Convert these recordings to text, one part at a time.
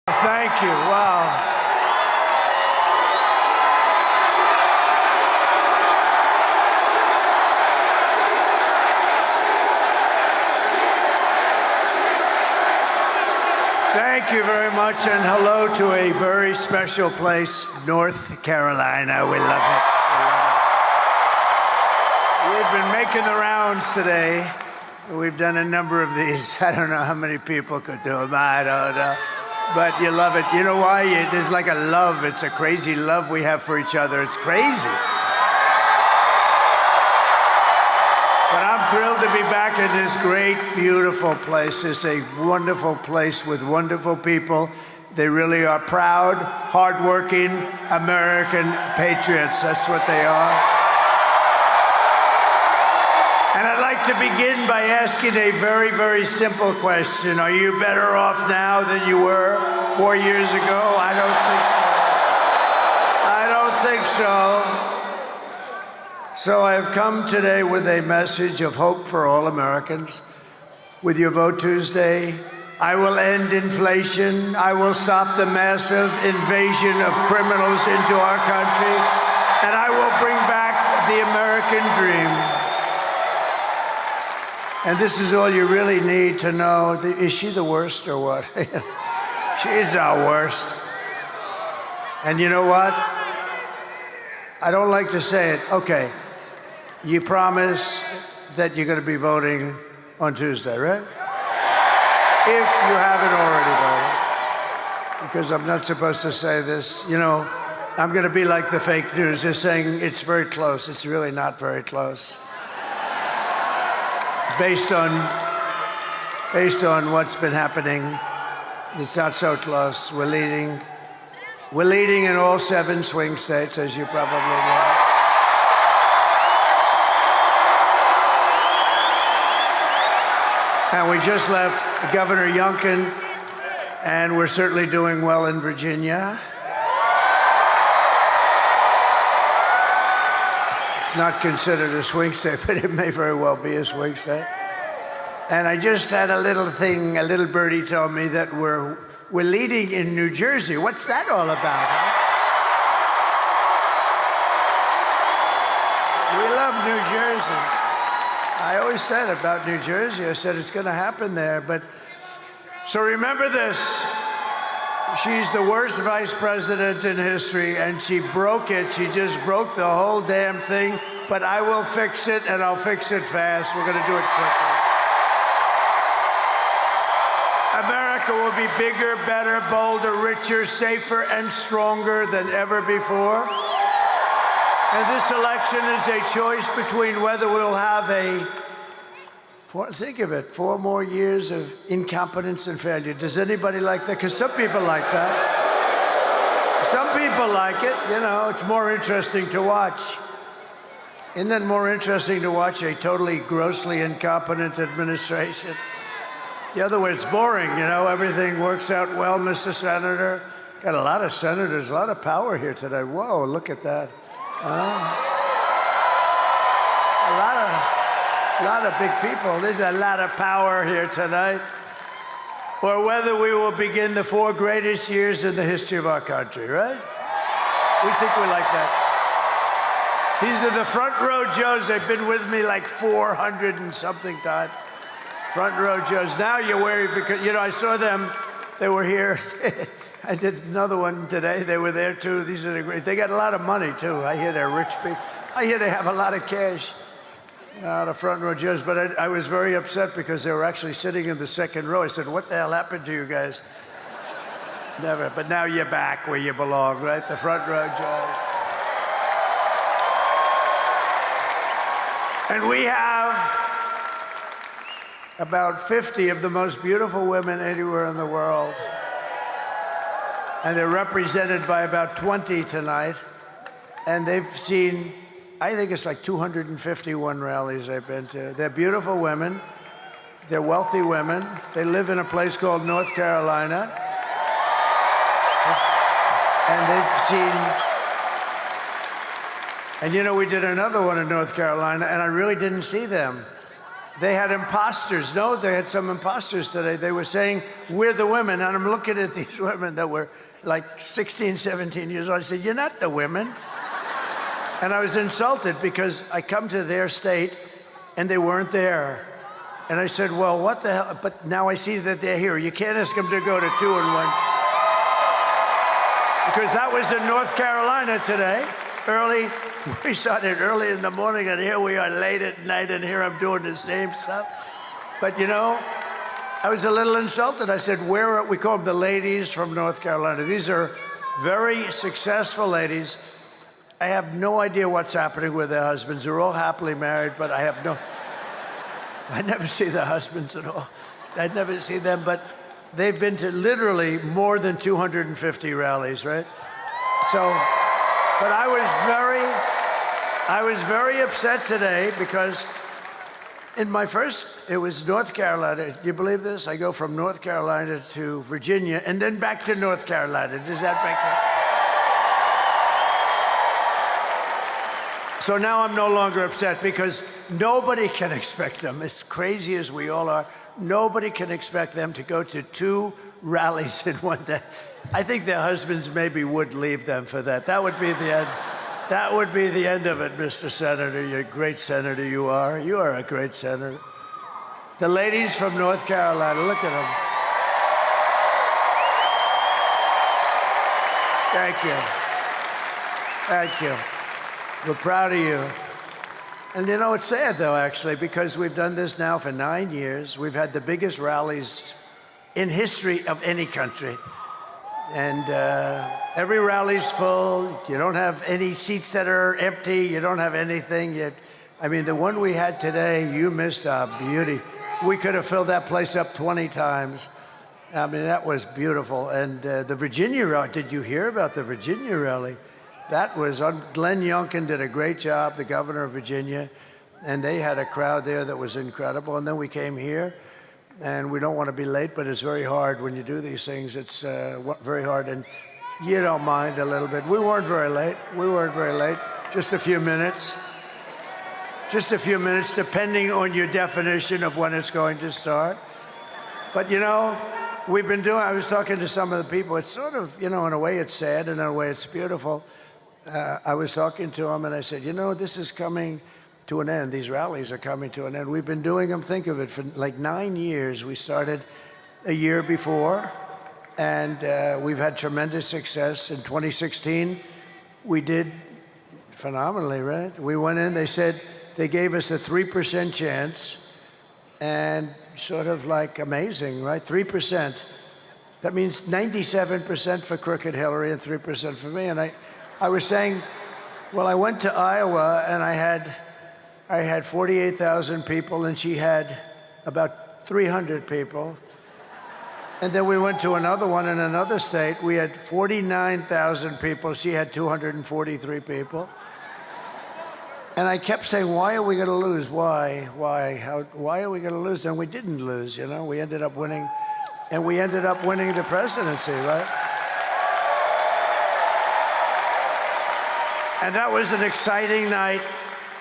Thank you. Wow. Thank you very much, and hello to a very special place, North Carolina. We love it. We've been making the rounds today. We've done a number of these. I don't know how many people could do them. I don't know. But you love it. You know why? There's like a love. It's a crazy love we have for each other. It's crazy. But I'm thrilled to be back in this great, beautiful place. It's a wonderful place with wonderful people. They really are proud, hardworking American patriots. That's what they are. And I'd like to begin by asking a very, very simple question. Are you better off now than you were 4 years ago? I don't think so. So I have come today with a message of hope for all Americans. With your vote Tuesday, I will end inflation. I will stop the massive invasion of criminals into our country. And I will bring back the American dream. And this is all you really need to know. Is she the worst or what? She's the worst. And you know what? I don't like to say it. Okay. You promise that you're going to be voting on Tuesday, right? If you haven't already voted. Because I'm not supposed to say this. You know, I'm going to be like the fake news. They're saying it's very close. It's really not very close. Based on what's been happening, it's not so close. We're leading in all 7 swing states, as you probably know. And we just left Governor Youngkin, and we're certainly doing well in Virginia. It's not considered a swing state, but it may very well be a swing state. And I just had a little birdie told me that we're leading in New Jersey. What's that all about, huh? We love New Jersey. I always said about New Jersey, I said it's going to happen there. But so remember this. She's the worst vice president in history, and she broke it. She just broke the whole damn thing. But I will fix it, and I'll fix it fast. We're going to do it quickly. America will be bigger, better, bolder, richer, safer, and stronger than ever before. And this election is a choice between whether we'll have think of it, 4 more years of incompetence and failure. Does anybody like that? Because some people like that. Some people like it. You know, it's more interesting to watch. Isn't it more interesting to watch a totally grossly incompetent administration? The other way, it's boring. You know, everything works out well, Mr. Senator. Got a lot of senators, a lot of power here today. Whoa, look at that. A lot of big people. There's a lot of power here tonight. Or whether we will begin the 4 greatest years in the history of our country, right? We think we like that. These are the front row Joes. They've been with me like 400 and something times. Front row Joes. Now you're worried because, you know, I saw them. They were here. I did another one today. They were there, too. These are the great. They got a lot of money, too. I hear they're rich people. I hear they have a lot of cash. The front row Joes. But I was very upset because they were actually sitting in the second row. I said, what the hell happened to you guys? Never. But now you're back where you belong, right? The front row Joes. And we have about 50 of the most beautiful women anywhere in the world. And they're represented by about 20 tonight. And they've seen, I think it's like 251 rallies they've been to. They're beautiful women. They're wealthy women. They live in a place called North Carolina. And they've seen, and you know, we did another one in North Carolina, and I really didn't see them. They had imposters. No, they had some imposters today. They were saying, we're the women. And I'm looking at these women that were like 16, 17 years old. I said, you're not the women. And I was insulted because I come to their state and they weren't there. And I said, well, what the hell? But now I see that they're here. You can't ask them to go to 2 and 1. Because that was in North Carolina today, early. We started early in the morning, and here we are late at night, and here I'm doing the same stuff. But you know, I was a little insulted. I said, where are, we call them the ladies from North Carolina. These are very successful ladies. I have no idea what's happening with their husbands. They're all happily married, but I never see the husbands at all. I never see them, but they've been to literally more than 250 rallies, right? So, but I was very upset today because in my first, it was North Carolina. Do you believe this? I go from North Carolina to Virginia and then back to North Carolina. Does that make sense? So now I'm no longer upset because nobody can expect them, as crazy as we all are, nobody can expect them to go to 2 rallies in one day. I think their husbands maybe would leave them for that. That would be the end. That would be the end of it, Mr. Senator. You're a great senator, you are. You are a great senator. The ladies from North Carolina, look at them. Thank you. Thank you. We're proud of you. And you know, it's sad, though, actually, because we've done this now for 9 years. We've had the biggest rallies in history of any country. And every rally's full. You don't have any seats that are empty. You don't have anything. I mean, the one we had today, you missed a beauty. We could have filled that place up 20 times. I mean, that was beautiful. And the Virginia rally, did you hear about the Virginia rally? That was, Glenn Youngkin did a great job, the governor of Virginia, and they had a crowd there that was incredible. And then we came here, and we don't want to be late, but it's very hard when you do these things. It's very hard, and you don't mind a little bit. We weren't very late. We weren't very late. Just a few minutes. Just a few minutes, depending on your definition of when it's going to start. But you know, we've been doing, I was talking to some of the people. It's sort of, you know, in a way it's sad, and in a way it's beautiful. I was talking to them, and I said, you know, this is coming to an end. These rallies are coming to an end. We've been doing them, think of it, for like 9 years. We started a year before, and we've had tremendous success. In 2016, we did phenomenally, right? We went in, they said, they gave us a 3% chance, and sort of like amazing, right? 3%. That means 97% for crooked Hillary and 3% for me. And I was saying, well, I went to Iowa and I had 48,000 people and she had about 300 people. And then we went to another one in another state. We had 49,000 people. She had 243 people. And I kept saying, why are we going to lose? Why? Why are we going to lose? And we didn't lose, you know. We ended up winning, and we ended up winning the presidency, right? And that was an exciting night.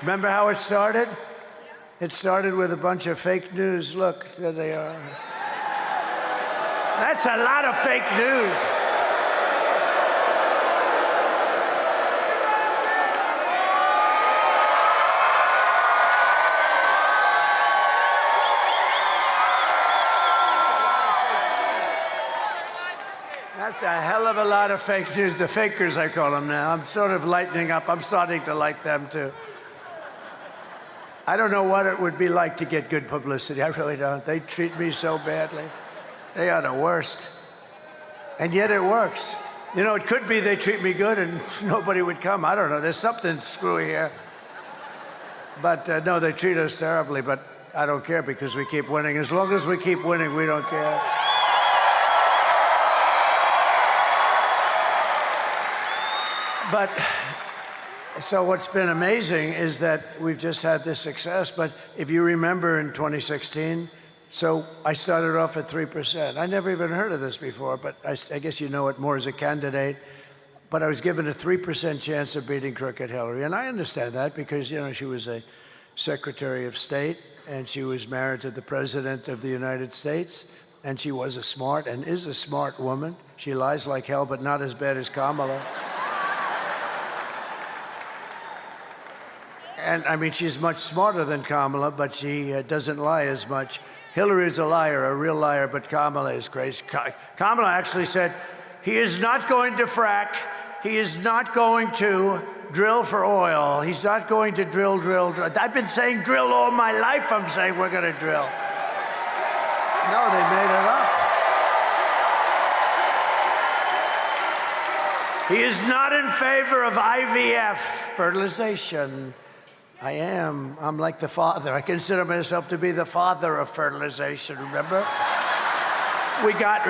Remember how it started? It started with a bunch of fake news. Look, there they are. That's a lot of fake news. That's a hell of a lot of fake news. The fakers, I call them now. I'm sort of lightening up. I'm starting to like them, too. I don't know what it would be like to get good publicity. I really don't. They treat me so badly. They are the worst. And yet it works. You know, it could be they treat me good and nobody would come. I don't know. There's something screwy here. But no, they treat us terribly. But I don't care because we keep winning. As long as we keep winning, we don't care. But so what's been amazing is that we've just had this success. But if you remember in 2016, so I started off at 3%. I never even heard of this before, but I guess you know it more as a candidate. But I was given a 3% chance of beating crooked Hillary. And I understand that because, you know, she was a Secretary of State. and she was married to the President of the United States, and she was a smart and is a smart woman. She lies like hell, but not as bad as Kamala. And I mean, she's much smarter than Kamala, but she doesn't lie as much. Hillary's a liar, a real liar, but Kamala is crazy. Kamala actually said, he is not going to frack. He is not going to drill for oil. He's not going to drill. I've been saying drill all my life. I'm saying we're going to drill. No, they made it up. He is not in favor of IVF, fertilization. I am. I'm like the father. I consider myself to be the father of fertilization, remember? We got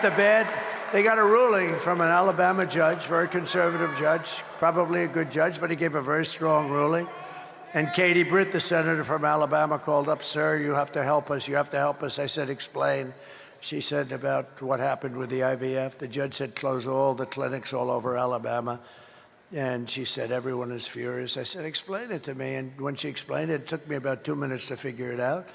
the bed. They got a ruling from an Alabama judge, very conservative judge, probably a good judge, but he gave a very strong ruling. And Katie Britt, the senator from Alabama, called up, sir, you have to help us. You have to help us. I said, explain. She said about what happened with the IVF. The judge said close all the clinics all over Alabama. And she said, everyone is furious. I said, explain it to me. And when she explained it, it took me about 2 minutes to figure it out.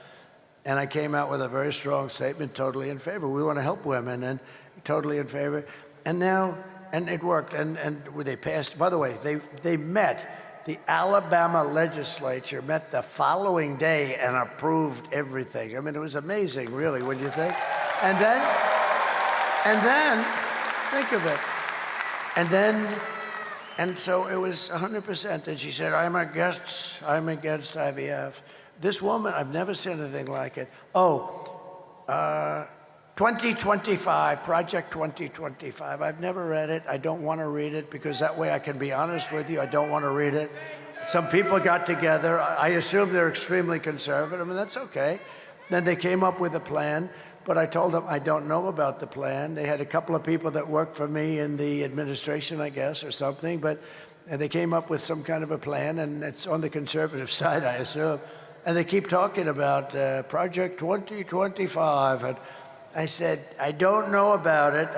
And I came out with a very strong statement, totally in favor. We want to help women, and totally in favor. And now, and it worked. And they passed, by the way, they met, the Alabama legislature met the following day and approved everything. I mean, it was amazing, really, when you think. And then, think of it. And so it was 100%. And she said, I'm against IVF. This woman, I've never seen anything like it. 2025, Project 2025. I've never read it. I don't want to read it because that way I can be honest with you. I don't want to read it. Some people got together. I assume they're extremely conservative, and that's okay. Then they came up with a plan. But I told them I don't know about the plan. They had a couple of people that worked for me in the administration, I guess, or something. But they came up with some kind of a plan, and it's on the conservative side, I assume. And they keep talking about Project 2025. And I said, I don't know about it.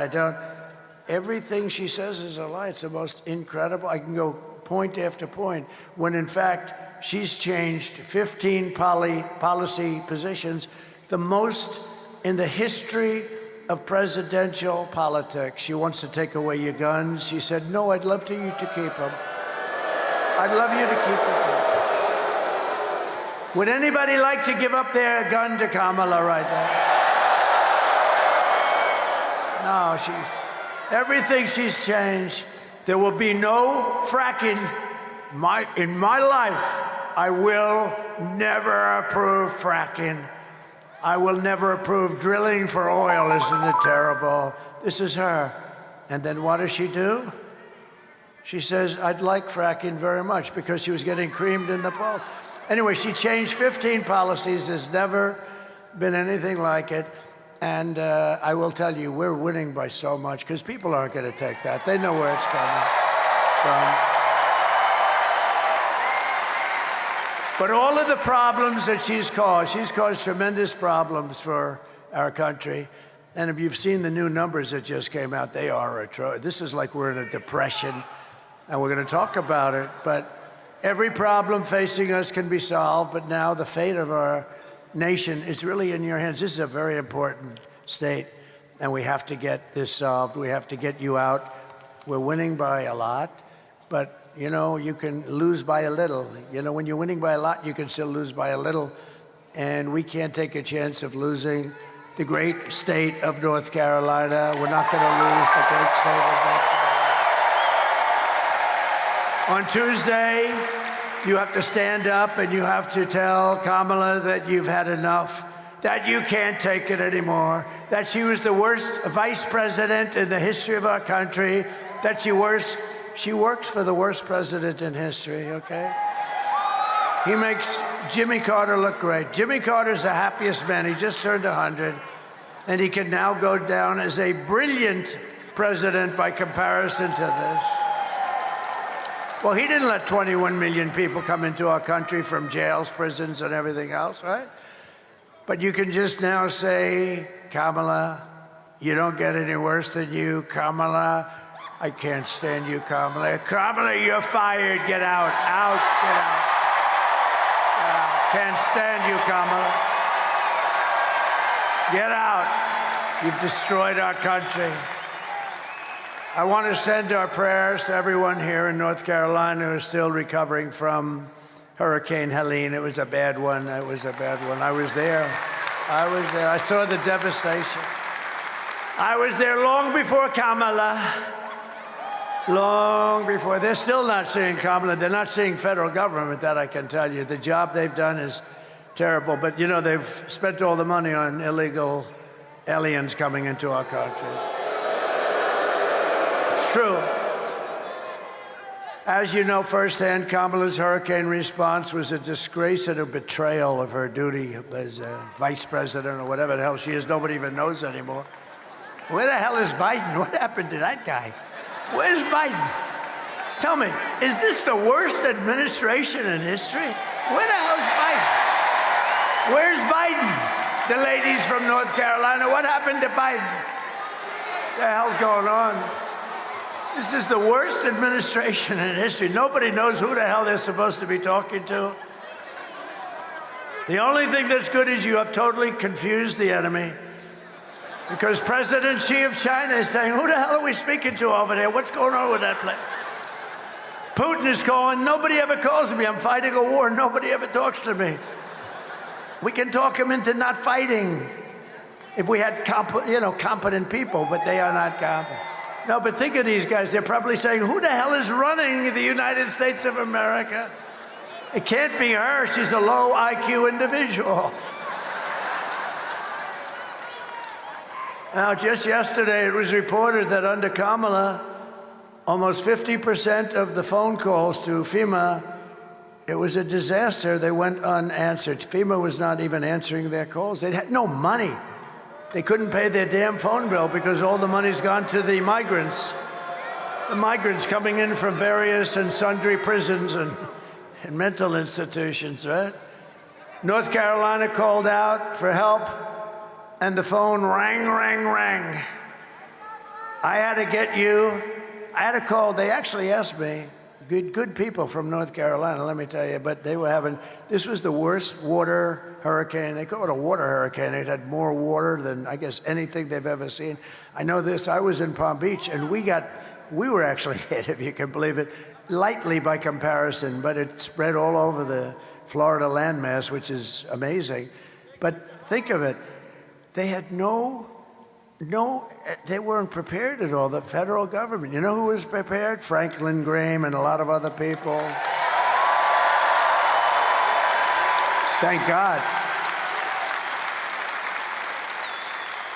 Everything she says is a lie. It's the most incredible. I can go point after point, when in fact, she's changed 15 policy positions, the most in the history of presidential politics. She wants to take away your guns. She said, no, I'd love you to keep them. I'd love you to keep the guns. Would anybody like to give up their gun to Kamala right now? No, everything she's changed. There will be no fracking. In my life, I will never approve fracking. I will never approve drilling for oil. Isn't it terrible? This is her. And then what does she do? She says, I'd like fracking very much, because she was getting creamed in the polls. Anyway, she changed 15 policies. There's never been anything like it. And I will tell you, we're winning by so much, because people aren't going to take that. They know where it's coming from. But all of the problems that she's caused tremendous problems for our country. And if you've seen the new numbers that just came out, they are atrocious. This is like we're in a depression, and we're going to talk about it. But every problem facing us can be solved, but now the fate of our nation is really in your hands. This is a very important state, and we have to get this solved. We have to get you out. We're winning by a lot, but you know, you can lose by a little. You know, when you're winning by a lot, you can still lose by a little. And we can't take a chance of losing the great state of North Carolina. We're not going to lose the great state of North Carolina. On Tuesday, you have to stand up and you have to tell Kamala that you've had enough, that you can't take it anymore, that she was the worst vice president in the history of our country, that she works for the worst president in history, okay? He makes Jimmy Carter look great. Jimmy Carter's the happiest man. He just turned 100, and he can now go down as a brilliant president by comparison to this. Well, he didn't let 21 million people come into our country from jails, prisons, and everything else, right? But you can just now say, Kamala, you don't get any worse than you, Kamala. I can't stand you, Kamala. Kamala, you're fired. Get out. Out. Get out. Get out. Can't stand you, Kamala. Get out. You've destroyed our country. I want to send our prayers to everyone here in North Carolina who is still recovering from Hurricane Helene. It was a bad one. It was a bad one. I was there. I saw the devastation. I was there long before Kamala. Long before. They're still not seeing Kamala. They're not seeing federal government, that I can tell you. The job they've done is terrible. But, you know, they've spent all the money on illegal aliens coming into our country. It's true. As you know firsthand, Kamala's hurricane response was a disgrace and a betrayal of her duty as vice president or whatever the hell she is. Nobody even knows anymore. Where the hell is Biden? What happened to that guy? Where's Biden? Tell me, is this the worst administration in history? Where the hell's Biden? Where's Biden? The ladies from North Carolina, what happened to Biden? What the hell's going on? This is the worst administration in history. Nobody knows who the hell they're supposed to be talking to. The only thing that's good is you have totally confused the enemy. Because President Xi of China is saying, who the hell are we speaking to over there? What's going on with that place? Putin is calling. Nobody ever calls me. I'm fighting a war. Nobody ever talks to me. We can talk him into not fighting if we had competent people, but they are not competent. No, but think of these guys. They're probably saying, who the hell is running the United States of America? It can't be her. She's a low IQ individual. Now, just yesterday, it was reported that under Kamala, almost 50% of the phone calls to FEMA, it was a disaster. They went unanswered. FEMA was not even answering their calls. They had no money. They couldn't pay their damn phone bill because all the money's gone to the migrants. The migrants coming in from various and sundry prisons and mental institutions, right? North Carolina called out for help. And the phone rang, rang, rang. I had to get you. I had to call. They actually asked me, good people from North Carolina, let me tell you, but they were having, this was the worst water hurricane. They call it a water hurricane. It had more water than, I guess, anything they've ever seen. I know this. I was in Palm Beach, and we were actually hit, if you can believe it, lightly by comparison, but it spread all over the Florida landmass, which is amazing. But think of it. They had they weren't prepared at all, the federal government. You know who was prepared? Franklin Graham and a lot of other people. Thank God.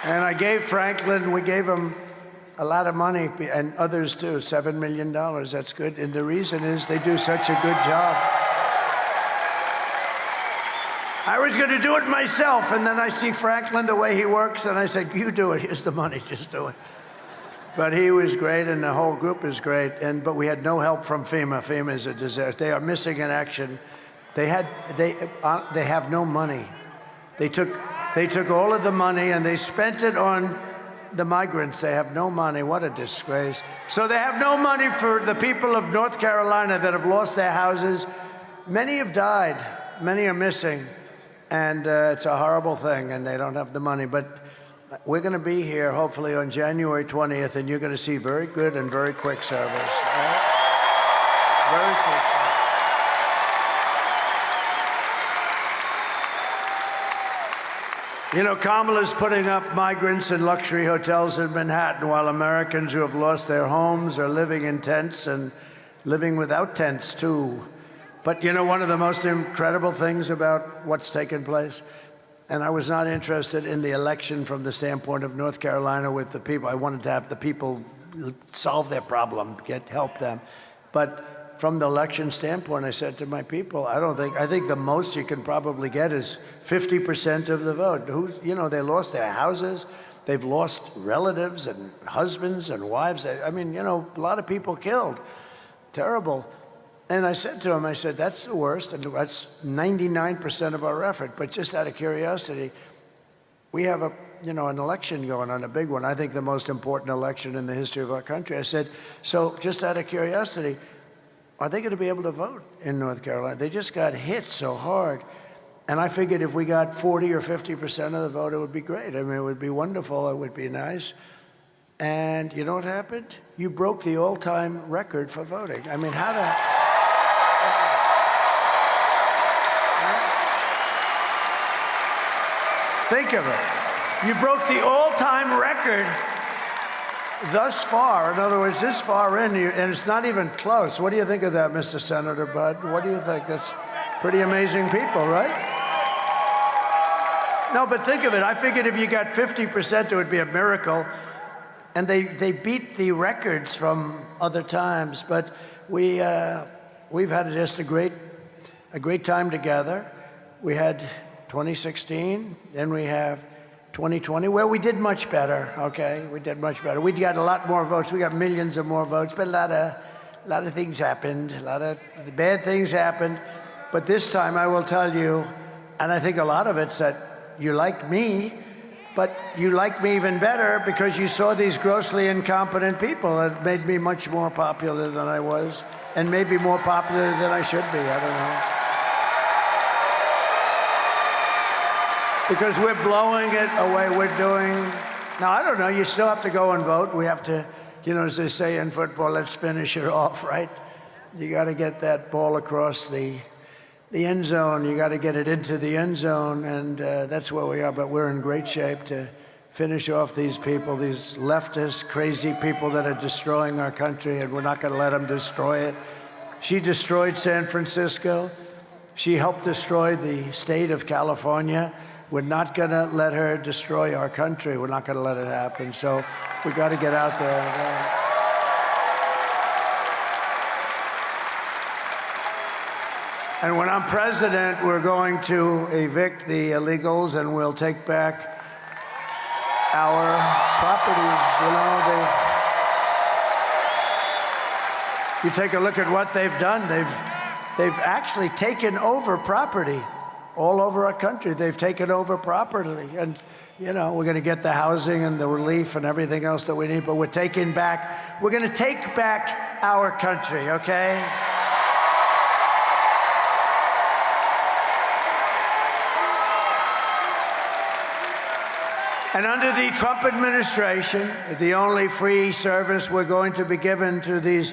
And I gave Franklin, we gave him a lot of money, and others too, $7 million. That's good. And the reason is they do such a good job. I was going to do it myself, and then I see Franklin, the way he works, and I said, you do it. Here's the money. Just do it. But he was great, and the whole group is great. But we had no help from FEMA. FEMA is a disaster. They are missing in action. They have no money. They took all of the money, and they spent it on the migrants. They have no money. What a disgrace. So they have no money for the people of North Carolina that have lost their houses. Many have died. Many are missing. And it's a horrible thing, and they don't have the money. But we're going to be here, hopefully, on January 20th, and you're going to see very good and very quick service. Right? Very quick service. You know, Kamala's putting up migrants in luxury hotels in Manhattan, while Americans who have lost their homes are living in tents and living without tents, too. But, you know, one of the most incredible things about what's taken place, and I was not interested in the election from the standpoint of North Carolina with the people. I wanted to have the people solve their problem, help them. But from the election standpoint, I said to my people, I think the most you can probably get is 50% of the vote. They lost their houses. They've lost relatives and husbands and wives. I mean, a lot of people killed. Terrible. And I said to him, that's the worst, and that's 99% of our effort. But just out of curiosity, we have an election going on, a big one. I think the most important election in the history of our country. I said, so just out of curiosity, are they going to be able to vote in North Carolina? They just got hit so hard. And I figured if we got 40 or 50% of the vote, it would be great. I mean, it would be wonderful. It would be nice. And you know what happened? You broke the all-time record for voting. I mean, how the... Think of it. You broke the all-time record thus far. In other words, this far in, and it's not even close. What do you think of that, Mr. Senator Budd? What do you think? That's pretty amazing people, right? No, but think of it. I figured if you got 50%, it would be a miracle. And they beat the records from other times. But we've had just a great time together. We had 2016, then we have 2020, where we did much better, okay? We did much better. We got a lot more votes. We got millions of more votes, but a lot of things happened. A lot of bad things happened. But this time, I will tell you, and I think a lot of it's that you like me, but you like me even better because you saw these grossly incompetent people. It made me much more popular than I was, and maybe more popular than I should be. I don't know. Because we're blowing it away. We're doing... Now, I don't know. You still have to go and vote. We have to, you know, as they say in football, let's finish it off, right? You got to get that ball across the end zone. You got to get it into the end zone, and that's where we are. But we're in great shape to finish off these people, these leftist, crazy people that are destroying our country, and we're not going to let them destroy it. She destroyed San Francisco. She helped destroy the state of California. We're not going to let her destroy our country. We're not going to let it happen. So we got to get out there. And when I'm president, we're going to evict the illegals and we'll take back our properties. You know, you take a look at what they've done. They've actually taken over property all over our country. They've taken over property. And, you know, we're going to get the housing and the relief and everything else that we need, but we're going to take back our country, okay? And under the Trump administration, the only free service we're going to be given to these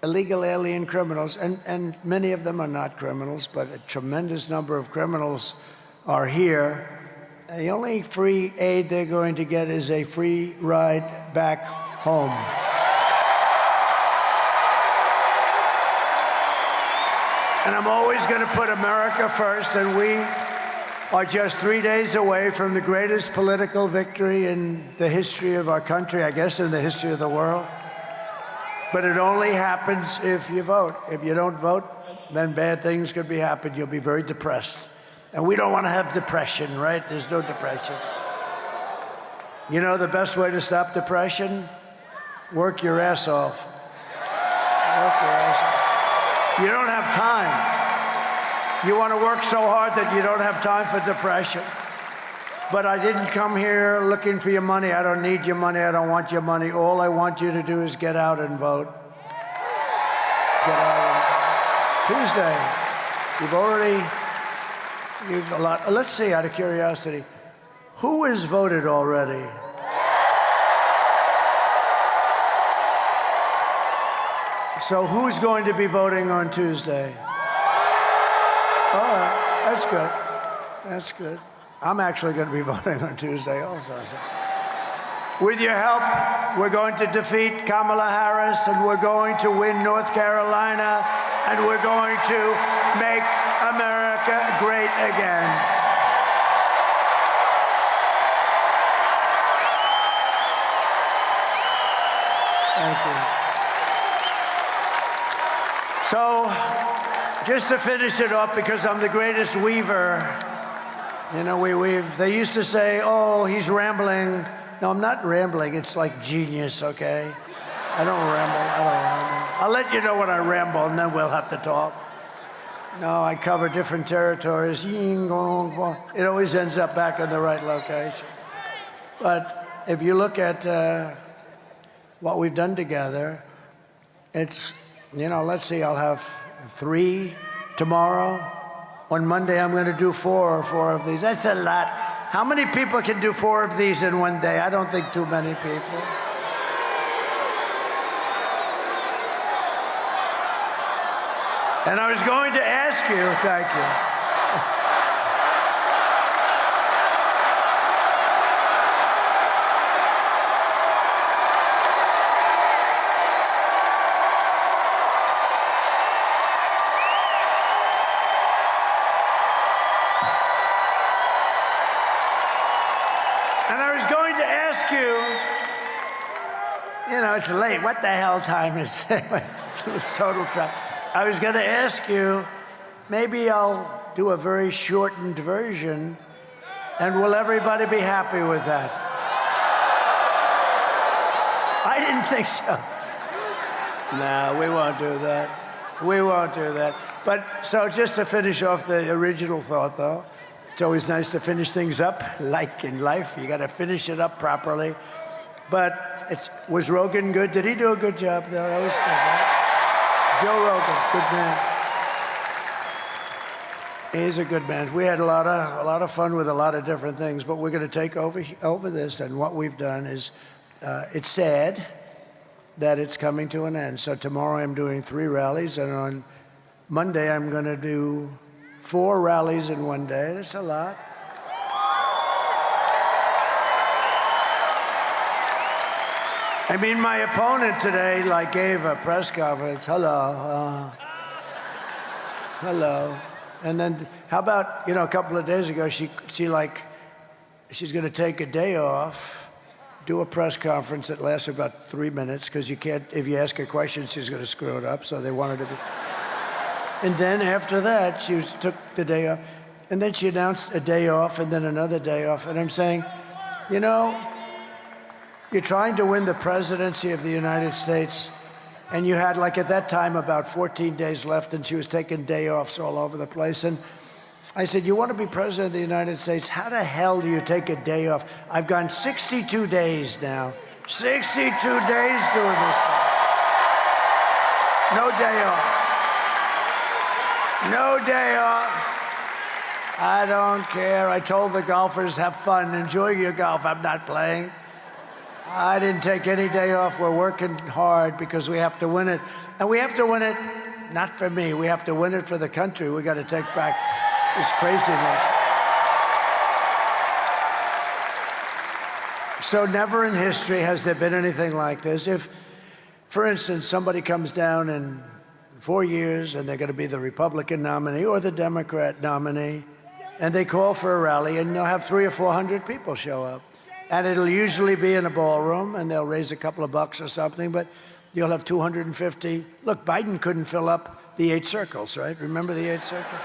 illegal alien criminals, and many of them are not criminals, but a tremendous number of criminals are here. The only free aid they're going to get is a free ride back home. And I'm always going to put America first, and we are just 3 days away from the greatest political victory in the history of our country, I guess in the history of the world. But it only happens if you vote. If you don't vote, then bad things could be happening. You'll be very depressed. And we don't want to have depression, right? There's no depression. You know the best way to stop depression? Work your ass off. Work your ass off. You don't have time. You want to work so hard that you don't have time for depression. But I didn't come here looking for your money. I don't need your money. I don't want your money. All I want you to do is get out and vote. Get out and vote. Tuesday, you've a lot. Let's see, out of curiosity, who has voted already? So who's going to be voting on Tuesday? All right, that's good. That's good. I'm actually going to be voting on Tuesday also. With your help, we're going to defeat Kamala Harris, and we're going to win North Carolina, and we're going to make America great again. Thank you. So, just to finish it off, because I'm the greatest weaver. You know, we weave. They used to say, oh, he's rambling. No, I'm not rambling. It's like genius, okay? I don't ramble. I'll let you know when I ramble, and then we'll have to talk. No, I cover different territories. It always ends up back in the right location. But if you look at what we've done together, it's, you know, let's see, I'll have 3 tomorrow. On Monday, I'm going to do four of these. That's a lot. How many people can do 4 of these in one day? I don't think too many people. And I was going to ask you, thank you. And I was going to ask you know, it's late. What the hell time is it? It was total traffic. I was going to ask you, maybe I'll do a very shortened version, and will everybody be happy with that? I didn't think so. No, we won't do that. We won't do that. But so just to finish off the original thought, though, it's always nice to finish things up, like in life. You got to finish it up properly. But was Rogan good? Did he do a good job, though? That was good, right? Joe Rogan, good man. He's a good man. We had a lot of fun with a lot of different things, but we're going to take over this, and what we've done is, it's sad that it's coming to an end. So tomorrow I'm doing 3 rallies, and on Monday I'm going to do 4 rallies in one day. That's a lot. I mean, my opponent today, gave a press conference. Hello. And then, how about, a couple of days ago, she's going to take a day off, do a press conference that lasts about 3 minutes, because you can't, if you ask her questions, she's going to screw it up, so they wanted to be. And then after that, she took the day off, and then she announced a day off, and then another day off, and I'm saying, you're trying to win the presidency of the United States, and you had, at that time, about 14 days left, and she was taking day offs all over the place. And I said, you want to be president of the United States? How the hell do you take a day off? I've gone 62 days now. 62 days doing this thing. No day off. No day off. I don't care. I told the golfers, have fun. Enjoy your golf. I'm not playing. I didn't take any day off. We're working hard because we have to win it. And we have to win it, not for me. We have to win it for the country. We got to take back this craziness. So never in history has there been anything like this. If, for instance, somebody comes down in 4 years and they're going to be the Republican nominee or the Democrat nominee, and they call for a rally, and they'll have 300 or 400 people show up. And it'll usually be in a ballroom, and they'll raise a couple of bucks or something, but you'll have 250. Look, Biden couldn't fill up the 8 circles, right? Remember the 8 circles?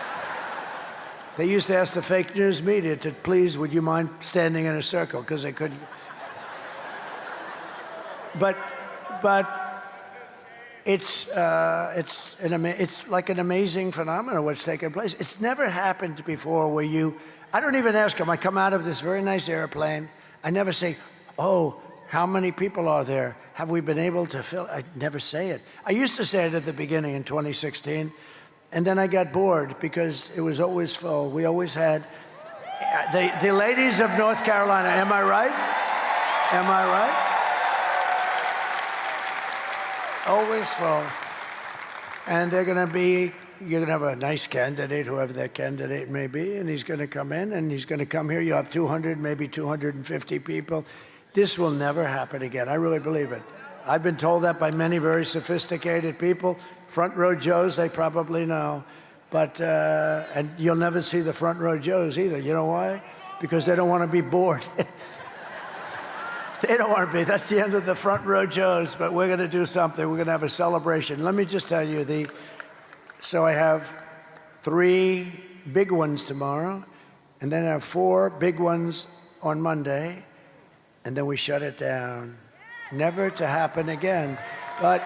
They used to ask the fake news media to, please, would you mind standing in a circle? Because they couldn't. But it's like an amazing phenomenon what's taking place. It's never happened before where I don't even ask them. I come out of this very nice airplane. I never say, oh, how many people are there? Have we been able to fill? I never say it. I used to say it at the beginning in 2016, and then I got bored because it was always full. We always had the ladies of North Carolina. Am I right? Am I right? Always full. And they're going to be, you're going to have a nice candidate, whoever that candidate may be, and he's going to come in, and he's going to come here. You have 200, maybe 250 people. This will never happen again. I really believe it. I've been told that by many very sophisticated people. Front row Joes, they probably know. But, and you'll never see the front row Joes either. You know why? Because they don't want to be bored. They don't want to be. That's the end of the front row Joes, but we're going to do something. We're going to have a celebration. Let me just tell you, so I have 3 big ones tomorrow, and then I have 4 big ones on Monday, and then we shut it down. Never to happen again. But,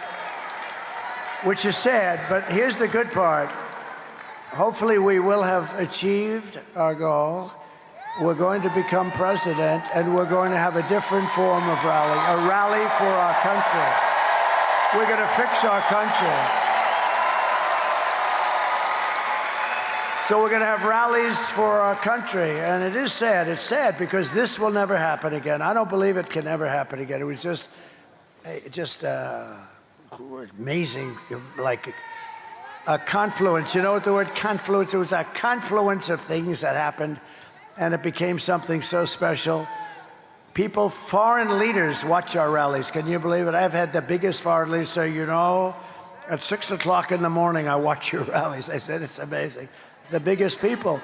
which is sad, but here's the good part. Hopefully we will have achieved our goal. We're going to become president, and we're going to have a different form of rally, a rally for our country. We're going to fix our country. So we're going to have rallies for our country, and it is sad. It's sad because this will never happen again. I don't believe it can ever happen again. It was just amazing, like a confluence. You know what the word confluence? It was a confluence of things that happened, and it became something so special. People, foreign leaders watch our rallies. Can you believe it? I've had the biggest foreign leaders say, you know, at 6 o'clock in the morning, I watch your rallies. I said, it's amazing. The biggest people.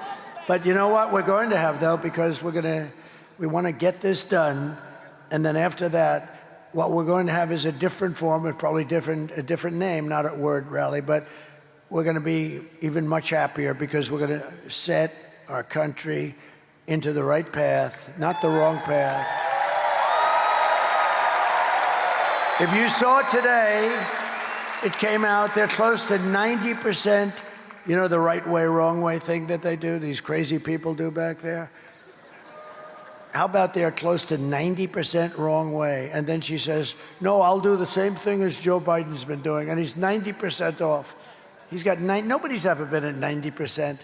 But you know what we're going to have, though, because we want to get this done, and then after that, what we're going to have is a different form, and probably a different name, not a word rally, but we're going to be even much happier because we're going to set our country into the right path, not the wrong path. If you saw it today, it came out, they're close to 90%, you know, the right way, wrong way thing that they do, these crazy people do back there? How about they're close to 90% wrong way? And then she says, no, I'll do the same thing as Joe Biden's been doing, and he's 90% off. He's got nobody's ever been at 90%.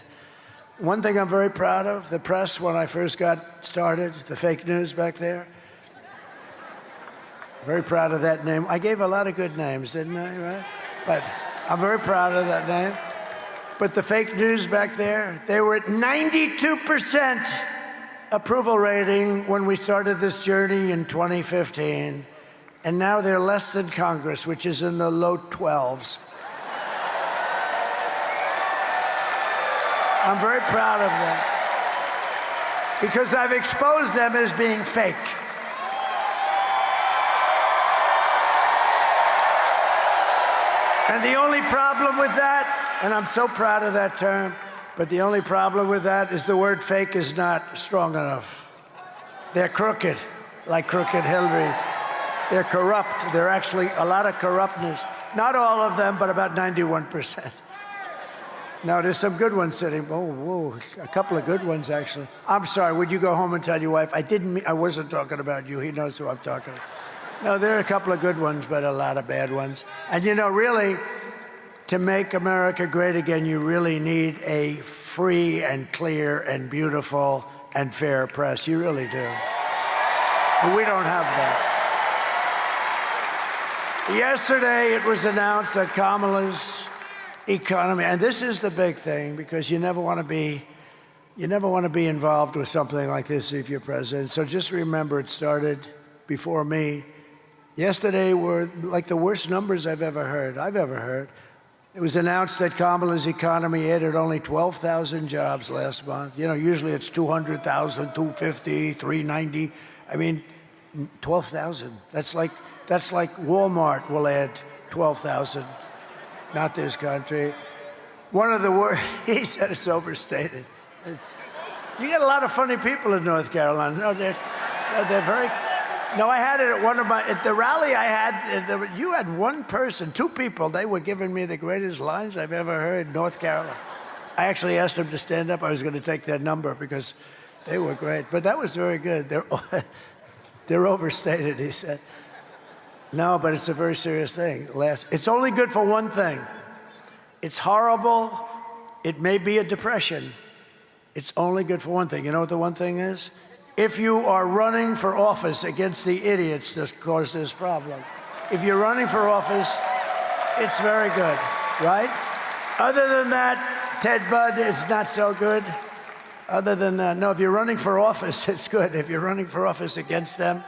One thing I'm very proud of, the press, when I first got started, the fake news back there. Very proud of that name. I gave a lot of good names, didn't I, right? But I'm very proud of that name. But the fake news back there, they were at 92% approval rating when we started this journey in 2015. And now they're less than Congress, which is in the low 12s. I'm very proud of them because I've exposed them as being fake. And the only problem with that, and I'm so proud of that term, but the only problem with that is the word fake is not strong enough. They're crooked, like Crooked Hillary. They're corrupt. They're actually a lot of corruptness. Not all of them, but about 91%. No, there's some good ones sitting. Whoa, a couple of good ones, actually. I'm sorry, would you go home and tell your wife? I wasn't talking about you. He knows who I'm talking about. No, there are a couple of good ones, but a lot of bad ones. And you know, really, to make America great again, you really need a free and clear and beautiful and fair press. You really do. And we don't have that. Yesterday, it was announced that Kamala's economy, and this is the big thing because you never want to be involved with something like this if you're president. So just remember, it started before me. Yesterday were like the worst numbers I've ever heard. It was announced that Kamala's economy added only 12,000 jobs last month. You know, usually it's 200,000, 250, 390. I mean, 12,000. That's like Walmart will add 12,000. Not this country. One of the worst, he said it's overstated. You get a lot of funny people in North Carolina. No, they're very, no, I had it at at the rally I had, you had one person, two people, they were giving me the greatest lines I've ever heard in North Carolina. I actually asked them to stand up. I was going to take their number because they were great. But that was very good. They're overstated, he said. No, but it's a very serious thing. It's only good for one thing. It's horrible. It may be a depression. It's only good for one thing. You know what the one thing is? If you are running for office against the idiots that cause this problem. If you're running for office, it's very good, right? Other than that, Ted Budd, it's not so good. Other than that, no, if you're running for office, it's good. If you're running for office against them,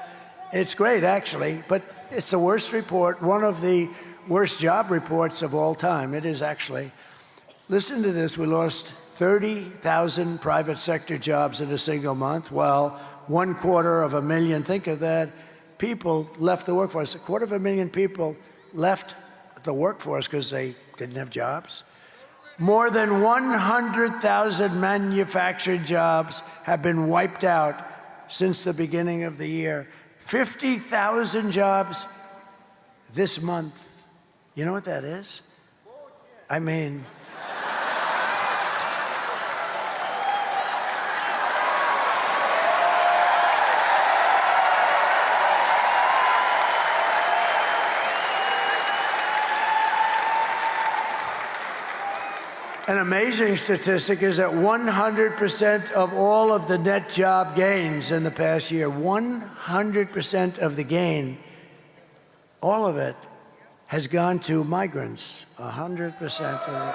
it's great, actually. But it's the worst report, one of the worst job reports of all time. It is actually. Listen to this. We lost 30,000 private sector jobs in a single month. Well, 250,000, think of that, people left the workforce. 250,000 people left the workforce because they didn't have jobs. More than 100,000 manufactured jobs have been wiped out since the beginning of the year. 50,000 jobs this month. You know what that is? I mean, an amazing statistic is that 100% of all of the net job gains in the past year, 100% of the gain, all of it has gone to migrants, 100% of the gain.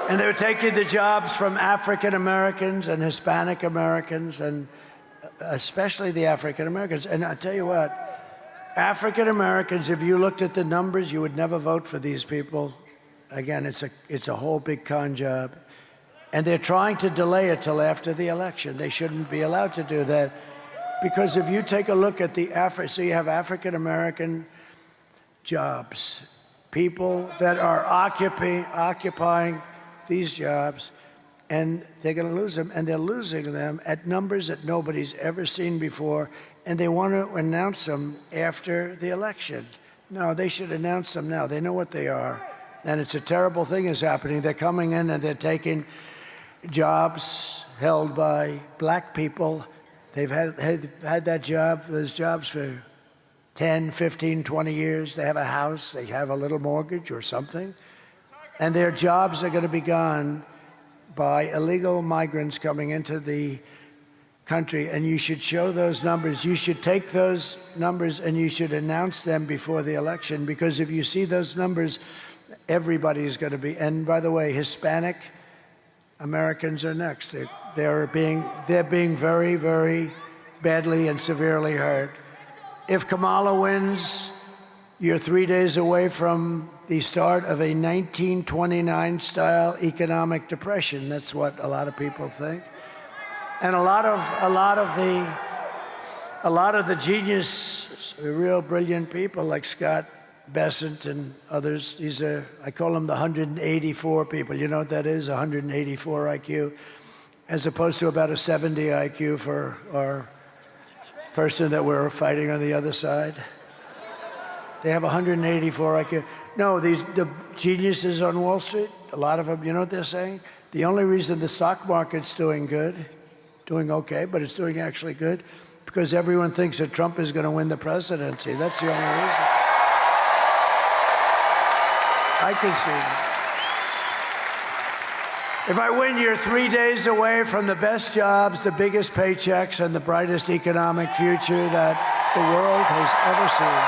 And they're taking the jobs from African Americans and Hispanic Americans, and especially the African Americans. And I tell you what, African Americans, if you looked at the numbers, you would never vote for these people. Again, it's a whole big con job. And they're trying to delay it till after the election. They shouldn't be allowed to do that. Because if you take a look at so you have African American jobs, people that are occupying these jobs, and they're going to lose them, and they're losing them at numbers that nobody's ever seen before, and they want to announce them after the election. No, they should announce them now. They know what they are, and it's a terrible thing is happening. They're coming in and they're taking jobs held by black people. They've had those jobs for 10, 15, 20 years. They have a house, they have a little mortgage or something, and their jobs are going to be gone by illegal migrants coming into the country. And you should show those numbers. You should take those numbers and you should announce them before the election, because if you see those numbers, everybody's going to be. And by the way, Hispanic Americans are next. They're being very, very badly and severely hurt. If Kamala wins, you're 3 days away from the start of a 1929-style economic depression. That's what a lot of people think. And a lot of the genius, real brilliant people like Scott Bessent and others, I call them the 184 people. You know what that is? 184 IQ, as opposed to about a 70 IQ for our person that we're fighting on the other side. They have 184 IQ. No, the geniuses on Wall Street, a lot of them, you know what they're saying? The only reason the stock market's doing okay, but it's doing actually good, because everyone thinks that Trump is going to win the presidency. That's the only reason. I can see that. If I win, you're 3 days away from the best jobs, the biggest paychecks, and the brightest economic future that the world has ever seen.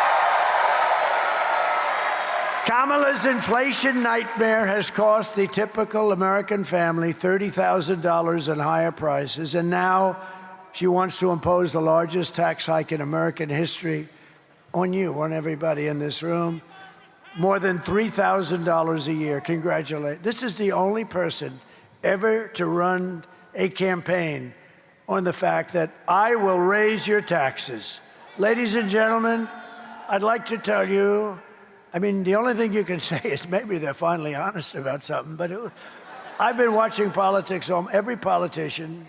Kamala's inflation nightmare has cost the typical American family $30,000 in higher prices, and now she wants to impose the largest tax hike in American history on you, on everybody in this room. More than $3,000 a year. Congratulate. This is the only person ever to run a campaign on the fact that I will raise your taxes. Ladies and gentlemen, I'd like to tell you, I mean, the only thing you can say is maybe they're finally honest about something, but I've been watching politics. Every politician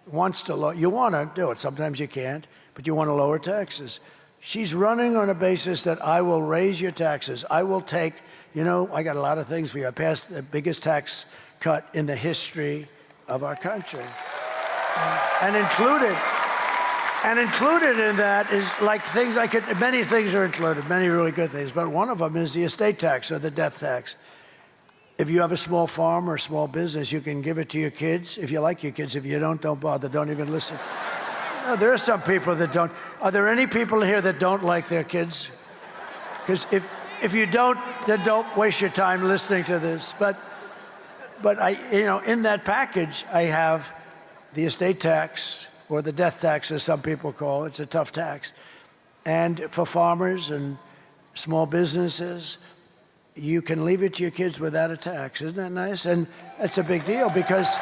wants to you want to do it. Sometimes you can't, but you want to lower taxes. She's running on a basis that I will raise your taxes. I will take, I got a lot of things for you. I passed the biggest tax cut in the history of our country. And included in that is like things many things are included, many really good things, but one of them is the estate tax or the death tax. If you have a small farm or a small business, you can give it to your kids. If you like your kids, if you don't bother, don't even listen. No, there are some people that don't. Are there any people here that don't like their kids? Because if you don't, then don't waste your time listening to this. But in that package, I have the estate tax, or the death tax, as some people call it. It's a tough tax. And for farmers and small businesses, you can leave it to your kids without a tax. Isn't that nice? And that's a big deal because,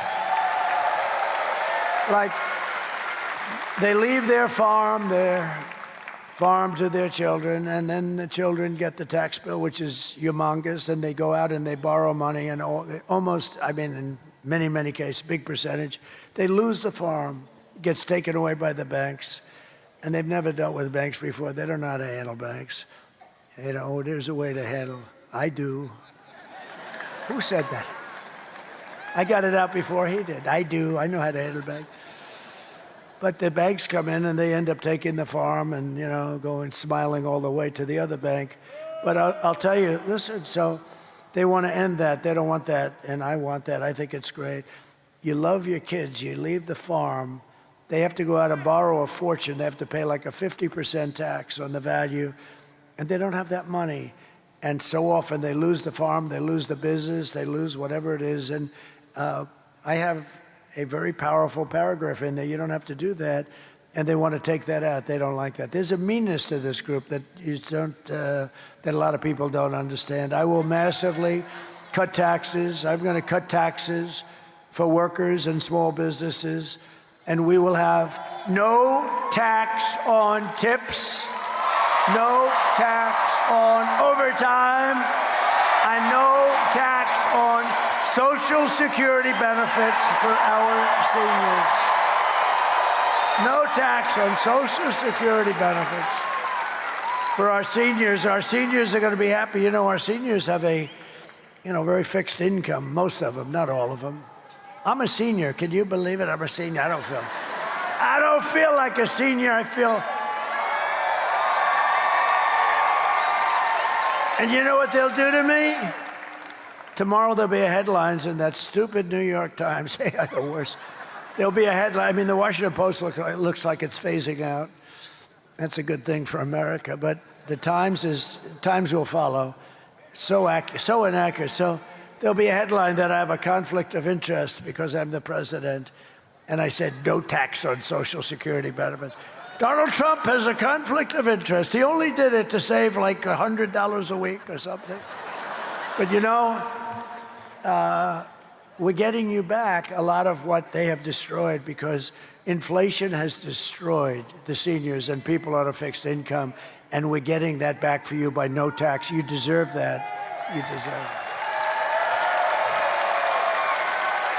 they leave their farm to their children, and then the children get the tax bill, which is humongous, and they go out and they borrow money, and in many, many cases, big percentage, they lose the farm. Gets taken away by the banks, and they've never dealt with banks before. They don't know how to handle banks. There's a way to handle. I do. Who said that? I got it out before he did. I do. I know how to handle banks. But the banks come in and they end up taking the farm and, going smiling all the way to the other bank. But I'll tell you, listen, so They want to end that. They don't want that, and I want that. I think it's great. You love your kids. You leave the farm. They have to go out and borrow a fortune. They have to pay like a 50% tax on the value, and they don't have that money. And so often they lose the farm, they lose the business, they lose whatever it is. And I have a very powerful paragraph in there. You don't have to do that. And they want to take that out. They don't like that. There's a meanness to this group that you don't, that a lot of people don't understand. I will massively cut taxes. I'm going to cut taxes for workers and small businesses. And we will have no tax on tips, no tax on overtime, and no tax on Social Security benefits for our seniors. No tax on Social Security benefits for our seniors. Our seniors are going to be happy. You know, our seniors have a, very fixed income, most of them, not all of them. I'm a senior. Can you believe it? I'm a senior. I don't feel like a senior. I feel. And you know what they'll do to me? Tomorrow there'll be a headlines in that stupid New York Times. They are the worst. There'll be a headline. I mean, the Washington Post looks like it's phasing out. That's a good thing for America. But the Times will follow. So inaccurate. So there'll be a headline that I have a conflict of interest because I'm the president. And I said, no tax on Social Security benefits. Donald Trump has a conflict of interest. He only did it to save like $100 a week or something. But we're getting you back a lot of what they have destroyed because inflation has destroyed the seniors and people on a fixed income, and we're getting that back for you by no tax. You deserve that. You deserve it.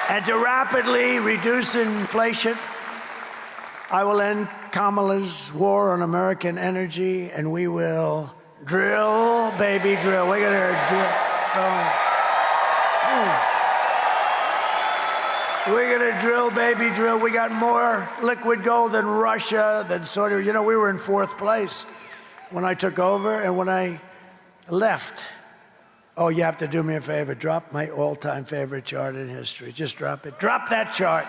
And to rapidly reduce inflation, I will end Kamala's war on American energy, and we will drill, baby, drill. We're going to drill. We're going to drill, baby, drill. We got more liquid gold than Russia, than Saudi. We were in 4th place when I took over, and when I left. Oh, you have to do me a favor. Drop my all-time favorite chart in history. Just drop it. Drop that chart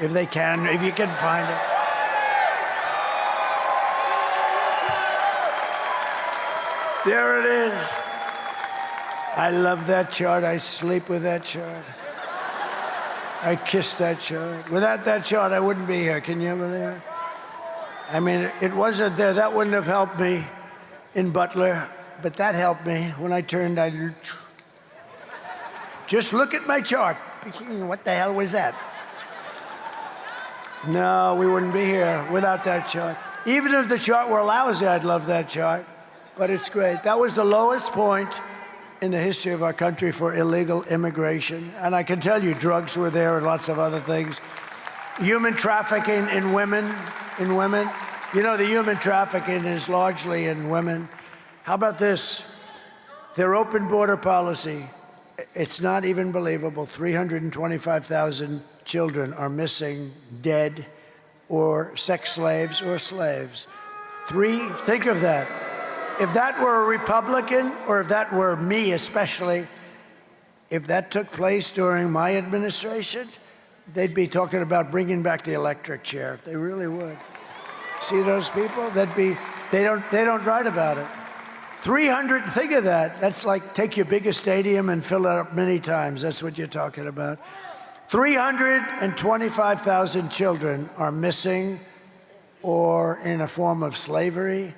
if they can, if you can find it. There it is. I love that chart. I sleep with that chart. I kiss that chart. Without that chart, I wouldn't be here. Can you believe it? I mean, it wasn't there. That wouldn't have helped me in Butler, but that helped me. When I turned, just look at my chart. What the hell was that? No, we wouldn't be here without that chart. Even if the chart were lousy, I'd love that chart. But it's great. That was the lowest point in the history of our country for illegal immigration. And I can tell you, drugs were there and lots of other things. Human trafficking in women. The human trafficking is largely in women. How about this? Their open border policy, it's not even believable. 325,000 children are missing, dead, or sex slaves or slaves. Think of that. If that were a Republican, or if that were me especially, if that took place during my administration, they'd be talking about bringing back the electric chair. They really would. See those people? They don't write about it. 300, think of that. That's like take your biggest stadium and fill it up many times. That's what you're talking about. 325,000 children are missing or in a form of slavery.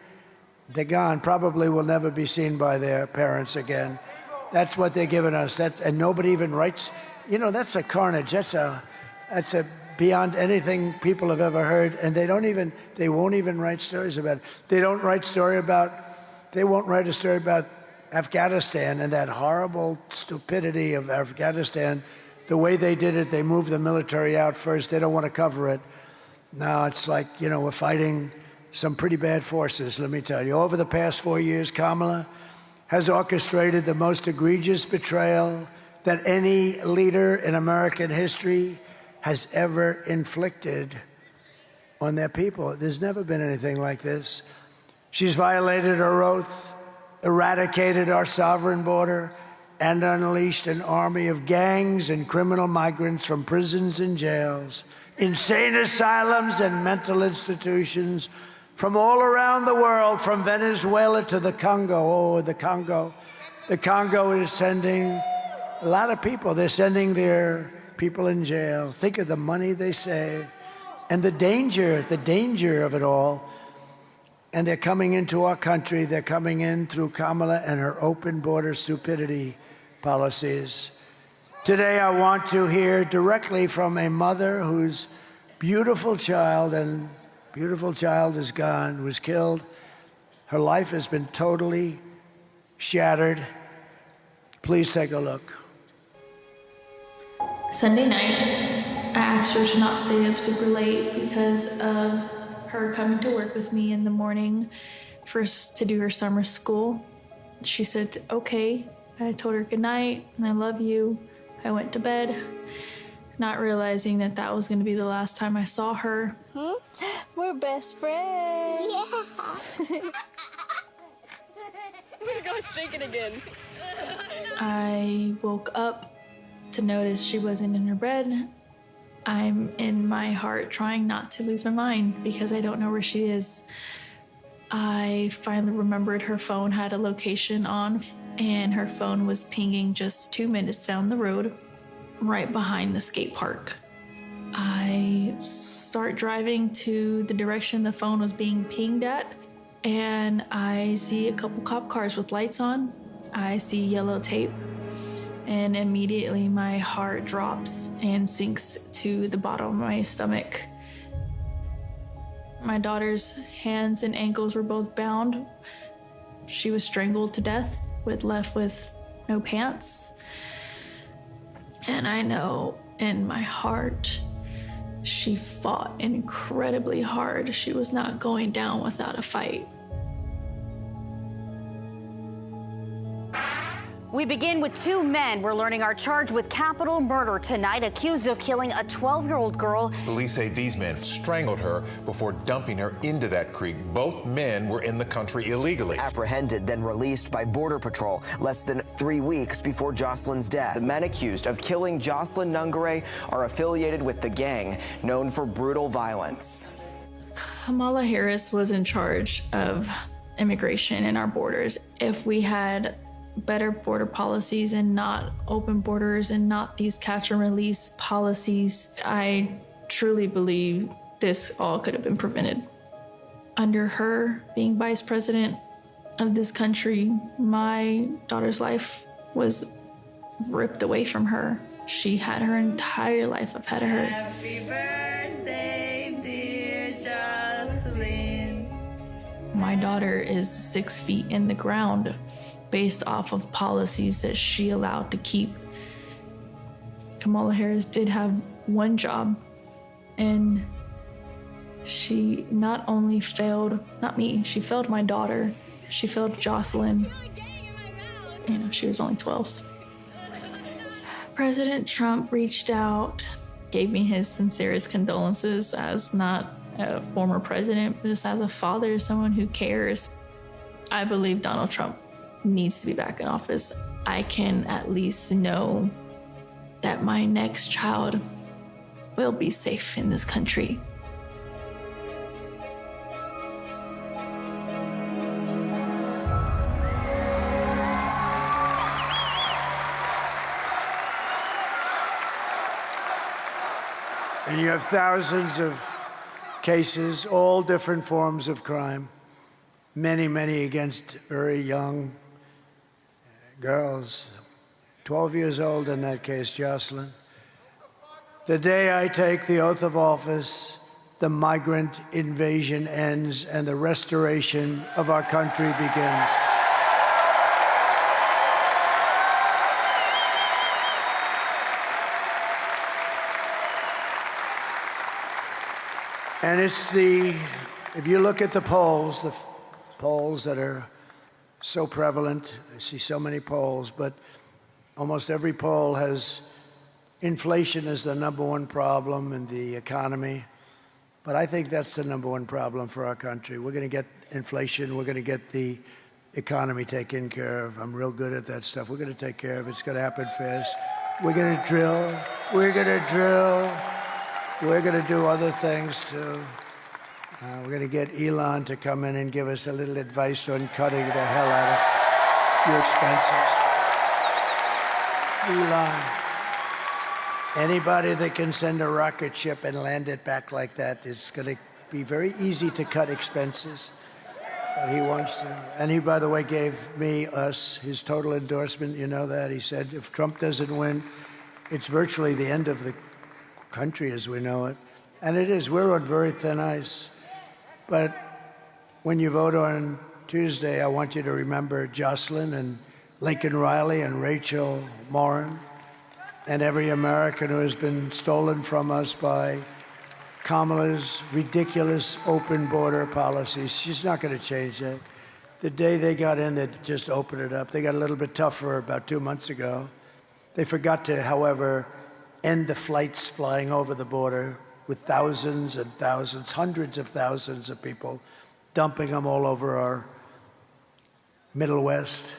They're gone, probably will never be seen by their parents again. That's what they're giving us. And nobody even writes. That's a carnage. That's a beyond anything people have ever heard. And they won't even write stories about it. They won't write a story about Afghanistan and that horrible stupidity of Afghanistan. The way they did it, they moved the military out first. They don't want to cover it. Now it's like, we're fighting some pretty bad forces, let me tell you. Over the past 4 years, Kamala has orchestrated the most egregious betrayal that any leader in American history has ever inflicted on their people. There's never been anything like this. She's violated her oath, eradicated our sovereign border, and unleashed an army of gangs and criminal migrants from prisons and jails, insane asylums and mental institutions from all around the world, from Venezuela to the Congo. Oh, the Congo. The Congo is sending a lot of people. They're sending their people in jail. Think of the money they save and the danger of it all. And they're coming into our country. They're coming in through Kamala and her open border stupidity policies. Today, I want to hear directly from a mother whose beautiful child is gone, was killed. Her life has been totally shattered. Please take a look. Sunday night, I asked her to not stay up super late because of her coming to work with me in the morning to do her summer school. She said, okay. I told her good night and I love you. I went to bed, not realizing that that was going to be the last time I saw her. We're best friends. Yeah. We're going shaking again. I woke up to notice she wasn't in her bed. I'm in my heart trying not to lose my mind because I don't know where she is. I finally remembered her phone had a location on, and her phone was pinging just 2 minutes down the road, right behind the skate park. I start driving to the direction the phone was being pinged at, and I see a couple cop cars with lights on. I see yellow tape, and immediately my heart drops and sinks to the bottom of my stomach. My daughter's hands and ankles were both bound. She was strangled to death, left with no pants. And I know in my heart, she fought incredibly hard. She was not going down without a fight. We begin with two men we're learning are charged with capital murder tonight, accused of killing a 12-year-old girl. Police say these men strangled her before dumping her into that creek. Both men were in the country illegally. Apprehended, then released by Border Patrol less than 3 weeks before Jocelyn's death. The men accused of killing Jocelyn Nungare are affiliated with the gang known for brutal violence. Kamala Harris was in charge of immigration in our borders. If we had better border policies and not open borders and not these catch and release policies, I truly believe this all could have been prevented. Under her being vice president of this country, my daughter's life was ripped away from her. She had her entire life ahead of her. Happy birthday, dear Jocelyn. My daughter is 6 feet in the ground based off of policies that she allowed to keep. Kamala Harris did have one job, and she not only failed, not me, she failed my daughter. She failed Jocelyn. You know, she was only 12. President Trump reached out, gave me his sincerest condolences as not a former president, but just as a father, someone who cares. I believe Donald Trump needs to be back in office. I can at least know that my next child will be safe in this country. And you have thousands of cases, all different forms of crime, many, many against very young girls, 12 years old in that case, Jocelyn. The day I take the oath of office, the migrant invasion ends and the restoration of our country begins. And it's if you look at the polls that are so prevalent, I see so many polls, but almost every poll has inflation as the #1 problem in the economy. But I think that's the #1 problem for our country. We're going to get inflation. We're going to get the economy taken care of. I'm real good at that stuff. We're going to take care of it. It's going to happen fast. We're going to drill. We're going to drill. We're going to do other things, too. We're going to get Elon to come in and give us a little advice on cutting the hell out of your expenses. Elon, anybody that can send a rocket ship and land it back like that is going to be very easy to cut expenses. But he wants to. And he, by the way, gave us his total endorsement. You know that. He said if Trump doesn't win, it's virtually the end of the country as we know it. And it is. We're on very thin ice. But when you vote on Tuesday, I want you to remember Jocelyn and Lincoln Riley and Rachel Morin and every American who has been stolen from us by Kamala's ridiculous open border policies. She's not going to change that. The day they got in, they just opened it up. They got a little bit tougher about 2 months ago. They forgot to, however, end the flights flying over the border with thousands and thousands, hundreds of thousands of people, dumping them all over our Middle West.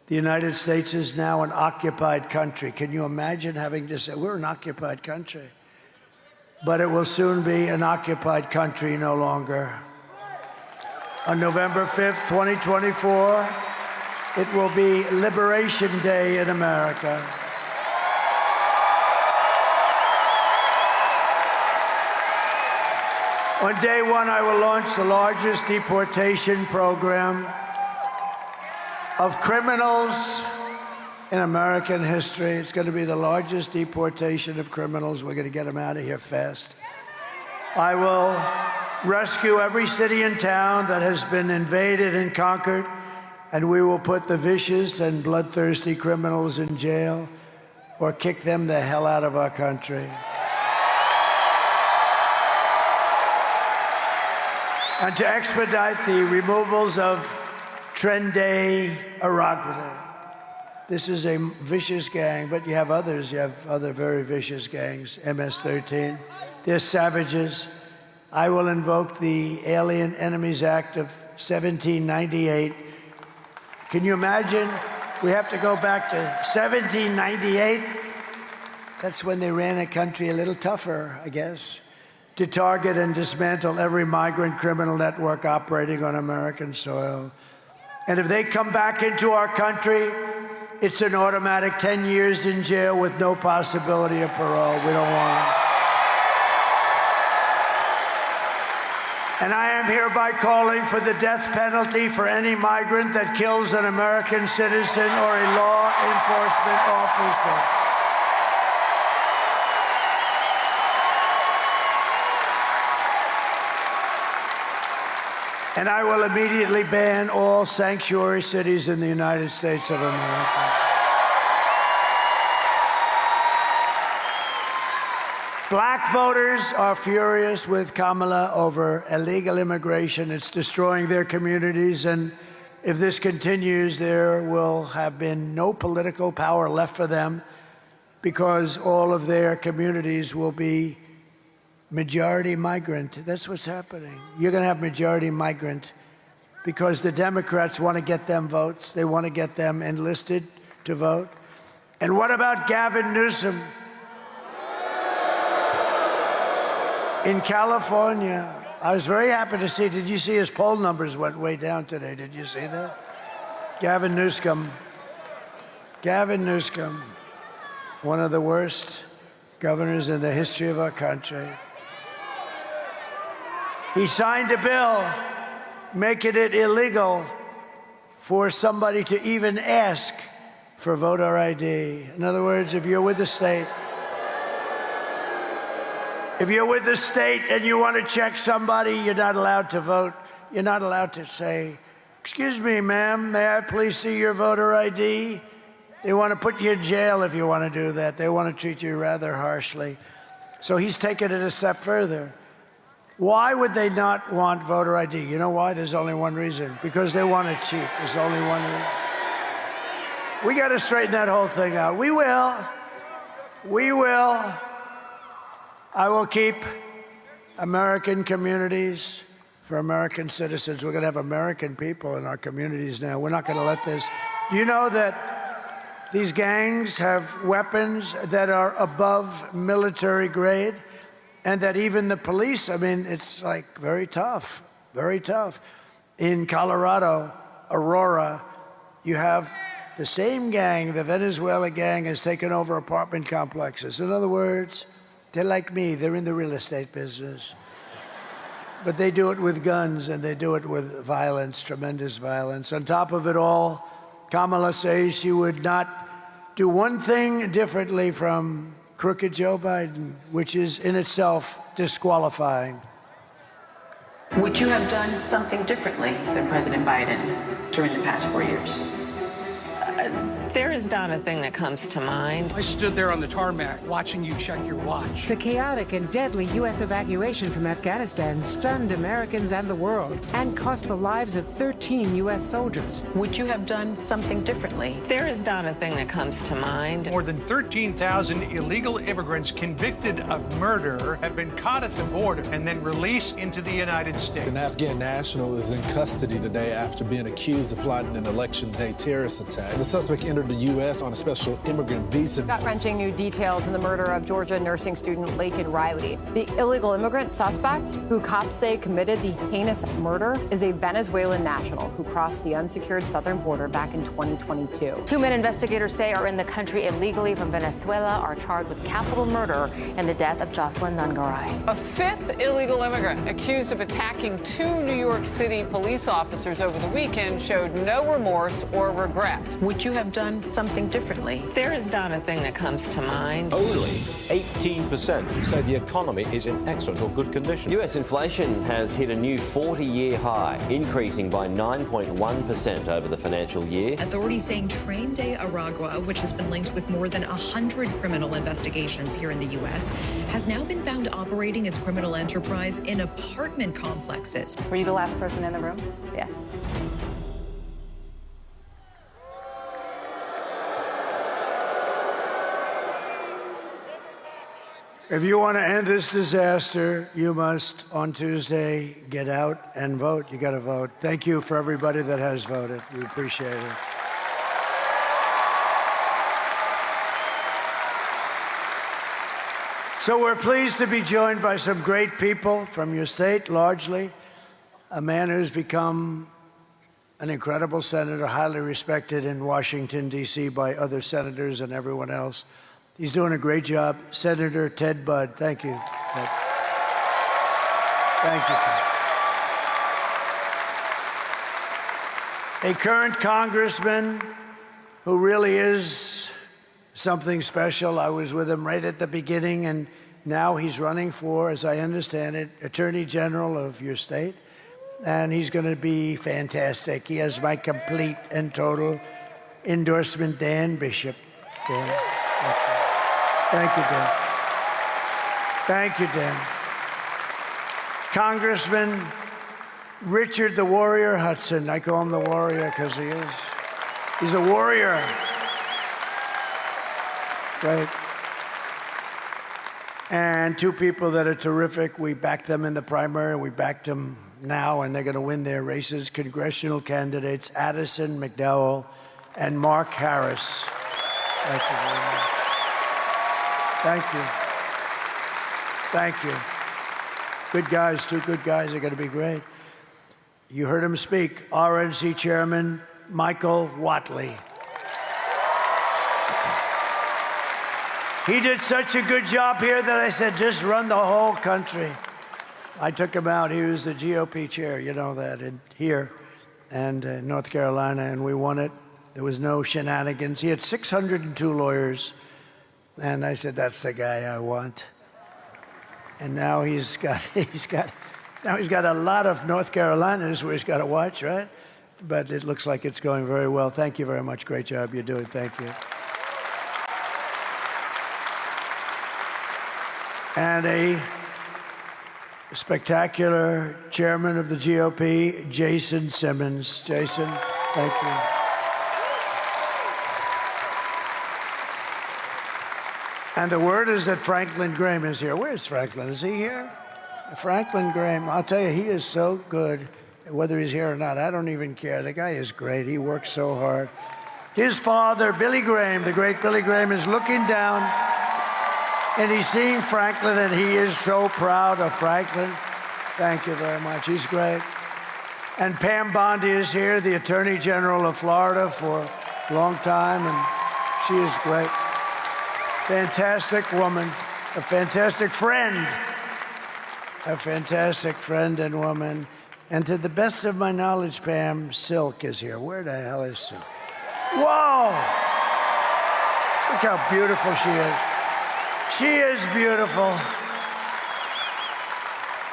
The United States is now an occupied country. Can you imagine having to say, we're an occupied country? But it will soon be an occupied country no longer. On November 5th, 2024, it will be Liberation Day in America. On day one, I will launch the largest deportation program of criminals in American history. It's going to be the largest deportation of criminals. We're going to get them out of here fast. I will rescue every city and town that has been invaded and conquered, and we will put the vicious and bloodthirsty criminals in jail or kick them the hell out of our country. And to expedite the removals of Trenday Aragwada. This is a vicious gang, but you have others. You have other very vicious gangs, MS-13. They're savages. I will invoke the Alien Enemies Act of 1798. Can you imagine? We have to go back to 1798. That's when they ran a country a little tougher, I guess, to target and dismantle every migrant criminal network operating on American soil. And if they come back into our country, it's an automatic 10 years in jail with no possibility of parole. We don't want them. And I am hereby calling for the death penalty for any migrant that kills an American citizen or a law enforcement officer. And I will immediately ban all sanctuary cities in the United States of America. Black voters are furious with Kamala over illegal immigration. It's destroying their communities, and if this continues, there will have been no political power left for them because all of their communities will be majority migrant. That's what's happening. You're going to have majority migrant because the Democrats want to get them votes. They want to get them enlisted to vote. And what about Gavin Newsom in California? I was very happy to see. Did you see his poll numbers went way down today? Did you see that? Gavin Newsom. Gavin Newsom, one of the worst governors in the history of our country. He signed a bill making it illegal for somebody to even ask for voter ID. In other words, if you're with the state, and you want to check somebody, you're not allowed to vote. You're not allowed to say, "Excuse me, ma'am, may I please see your voter ID?" They want to put you in jail if you want to do that. They want to treat you rather harshly. So he's taken it a step further. Why would they not want voter ID? You know why? There's only one reason. Because they want to cheat. There's only one reason. We got to straighten that whole thing out. We will. We will. I will keep American communities for American citizens. We're going to have American people in our communities now. We're not going to let this. Do you know that these gangs have weapons that are above military grade? And that even the police, I mean, it's like very tough, very tough. In Colorado, Aurora, you have the same gang, the Venezuela gang, has taken over apartment complexes. In other words, they're like me, they're in the real estate business. But they do it with guns and they do it with violence, tremendous violence. On top of it all, Kamala says she would not do one thing differently from crooked Joe Biden, which is in itself disqualifying. Would you have done something differently than President Biden during the past 4 years? There is not a thing that comes to mind. I stood there on the tarmac watching you check your watch. The chaotic and deadly U.S. evacuation from Afghanistan stunned Americans and the world and cost the lives of 13 U.S. soldiers. Would you have done something differently? There is not a thing that comes to mind. More than 13,000 illegal immigrants convicted of murder have been caught at the border and then released into the United States. An Afghan national is in custody today after being accused of plotting an election day terrorist attack. The suspect entered the U.S. on a special immigrant visa. Gut-wrenching new details in the murder of Georgia nursing student Laken Riley. The illegal immigrant suspect, who cops say committed the heinous murder, is a Venezuelan national who crossed the unsecured southern border back in 2022. 2 men investigators say are in the country illegally from Venezuela are charged with capital murder in the death of Jocelyn Nungaray. A 5th illegal immigrant accused of attacking 2 New York City police officers over the weekend showed no remorse or regret. Would you have done something differently? There is not a thing that comes to mind. Only 18% say the economy is in excellent or good condition. US inflation has hit a new 40-year high, increasing by 9.1% over the financial year. Authorities saying Train de Aragua, which has been linked with more than 100 criminal investigations here in the U.S., has now been found operating its criminal enterprise in apartment complexes. Were you the last person in the room? Yes. If you want to end this disaster, you must, on Tuesday, get out and vote. You got to vote. Thank you for everybody that has voted. We appreciate it. So we're pleased to be joined by some great people from your state, largely. A man who's become an incredible senator, highly respected in Washington, D.C. by other senators and everyone else. He's doing a great job. Senator Ted Budd. Thank you, Ted. Thank you, Ted. A current congressman who really is something special. I was with him right at the beginning, and now he's running for, as I understand it, Attorney General of your state. And he's going to be fantastic. He has my complete and total endorsement, Dan Bishop. Dan. Thank you, Dan. Thank you, Dan. Congressman Richard the Warrior Hudson. I call him the Warrior because he is. He's a warrior. Right. And 2 people that are terrific. We backed them in the primary. We backed them now, and they're going to win their races. Congressional candidates Addison McDowell and Mark Harris. Thank you very much. Thank you. Thank you. Good guys, 2 good guys are going to be great. You heard him speak. RNC Chairman Michael Whatley. He did such a good job here that I said, just run the whole country. I took him out. He was the GOP chair, you know that, here and North Carolina, and we won it. There was no shenanigans. He had 602 lawyers. And I said, that's the guy I want. And now he's got a lot of North Carolinas where he's got to watch, right? But it looks like it's going very well. Thank you very much. Great job you're doing. Thank you. And a spectacular chairman of the GOP, Jason Simmons. Jason, thank you. And the word is that Franklin Graham is here. Where's Franklin? Is he here? Franklin Graham, I'll tell you, he is so good, whether he's here or not. I don't even care. The guy is great. He works so hard. His father, Billy Graham, the great Billy Graham, is looking down, and he's seeing Franklin, and he is so proud of Franklin. Thank you very much. He's great. And Pam Bondi is here, the Attorney General of Florida for a long time, and she is great. Fantastic woman, a fantastic friend. A fantastic friend and woman. And to the best of my knowledge, Pam, Silk is here. Where the hell is Silk? Whoa! Look how beautiful she is. She is beautiful.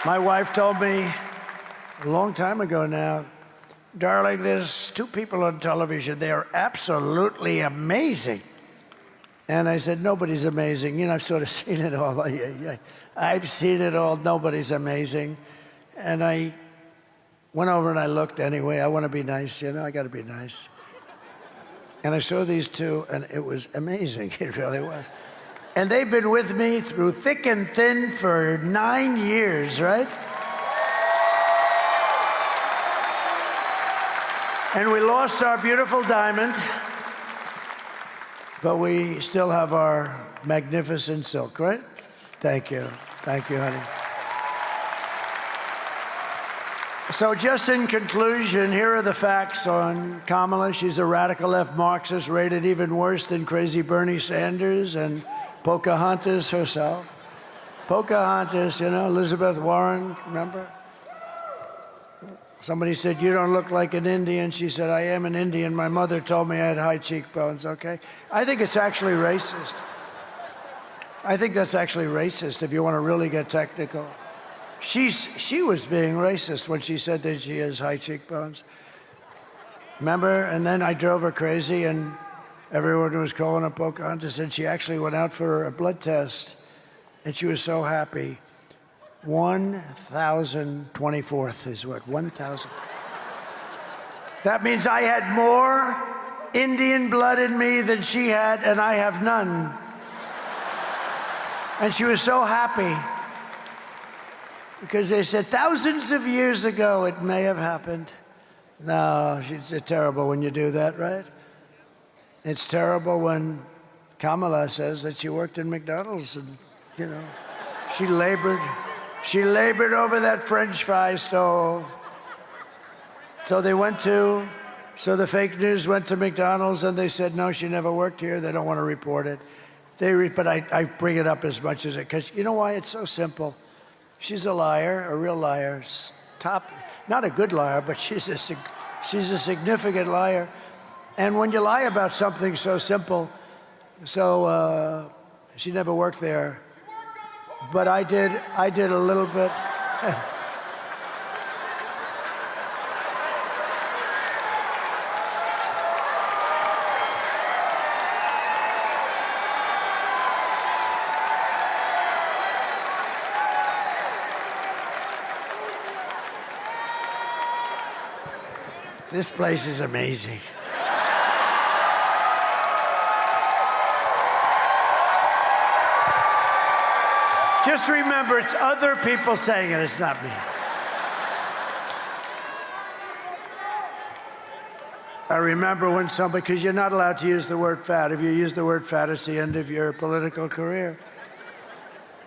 My wife told me a long time ago now, darling, there's two people on television. They are absolutely amazing. And I said, nobody's amazing. You know, I've sort of seen it all. I've seen it all. Nobody's amazing. And I went over and I looked anyway. I want to be nice, you know, I got to be nice. And I saw these two, and it was amazing. It really was. And they've been with me through thick and thin for 9 years, right? And we lost our beautiful Diamond, but we still have our magnificent Silk, right? Thank you. Thank you, honey. So just in conclusion, here are the facts on Kamala. She's a radical left Marxist, rated even worse than crazy Bernie Sanders and Pocahontas herself. Pocahontas, you know, Elizabeth Warren, remember? Somebody said, you don't look like an Indian. She said, I am an Indian. My mother told me I had high cheekbones, okay? I think it's actually racist. I think that's actually racist if you want to really get technical. She was being racist when she said that she has high cheekbones. Remember? And then I drove her crazy, and everyone was calling her Pocahontas, and she actually went out for a blood test, and she was so happy. 1,024th is what? 1,000. That means I had more Indian blood in me than she had, and I have none. And she was so happy because they said thousands of years ago it may have happened. No, it's terrible when you do that, right? It's terrible when Kamala says that she worked in McDonald's and, you know, she labored over that French fry stove. So the fake news went to McDonald's and they said, no, she never worked here. They don't want to report it. But I bring it up as much as it, because you know why? It's so simple. She's a liar, a real liar. Not a good liar, but she's a significant liar. And when you lie about something so simple, she never worked there. But I did a little bit. This place is amazing. Just remember, it's other people saying it, it's not me. I remember when somebody, because you're not allowed to use the word fat. If you use the word fat, it's the end of your political career.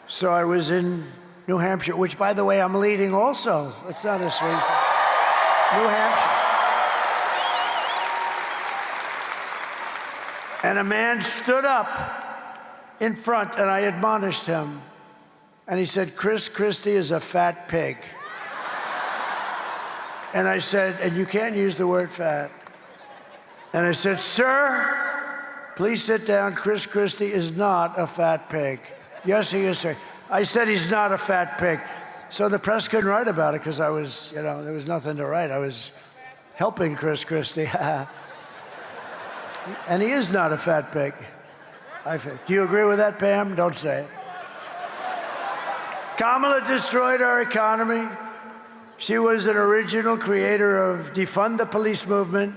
So I was in New Hampshire, which, by the way, I'm leading also. It's not as recent. New Hampshire. And a man stood up in front, and I admonished him. And he said, Chris Christie is a fat pig. And I said, and you can't use the word fat. And I said, sir, please sit down. Chris Christie is not a fat pig. Yes, he is, sir. I said he's not a fat pig. So the press couldn't write about it because I was, you know, there was nothing to write. I was helping Chris Christie. And he is not a fat pig. Do you agree with that, Pam? Don't say it. Kamala destroyed our economy. She was an original creator of defund the police movement.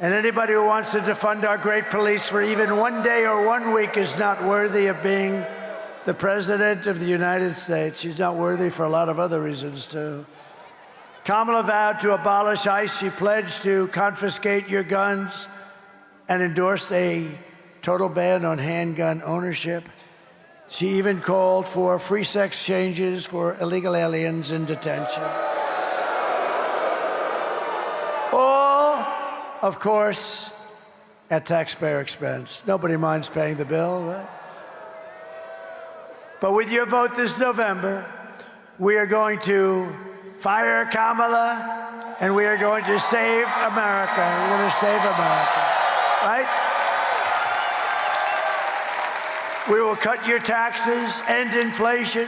And anybody who wants to defund our great police for even one day or 1 week is not worthy of being the President of the United States. She's not worthy for a lot of other reasons, too. Kamala vowed to abolish ICE. She pledged to confiscate your guns and endorsed a total ban on handgun ownership. She even called for free sex changes for illegal aliens in detention. All, of course, at taxpayer expense. Nobody minds paying the bill, right? But with your vote this November, we are going to fire Kamala, and we are going to save America. We're going to save America, right? We will cut your taxes, end inflation,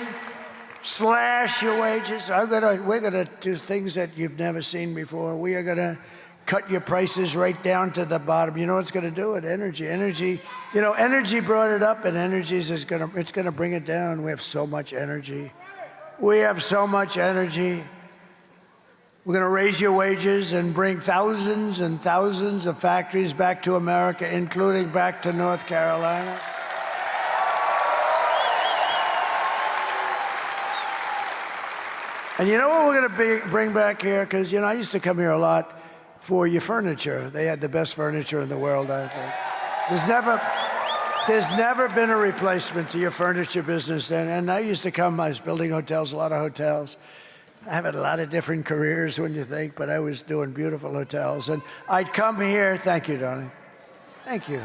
slash your wages. We're going to do things that you've never seen before. We are going to cut your prices right down to the bottom. You know what's going to do it? Energy. Energy brought it up, and it's going to bring it down. We have so much energy. We have so much energy. We're going to raise your wages and bring thousands and thousands of factories back to America, including back to North Carolina. And you know what we're going to bring back here? Because, I used to come here a lot for your furniture. They had the best furniture in the world, I think. There's never been a replacement to your furniture business then. And I used to come, I was building hotels, a lot of hotels. I have had a lot of different careers when you think, but I was doing beautiful hotels. And I'd come here, thank you, Donnie. Thank you.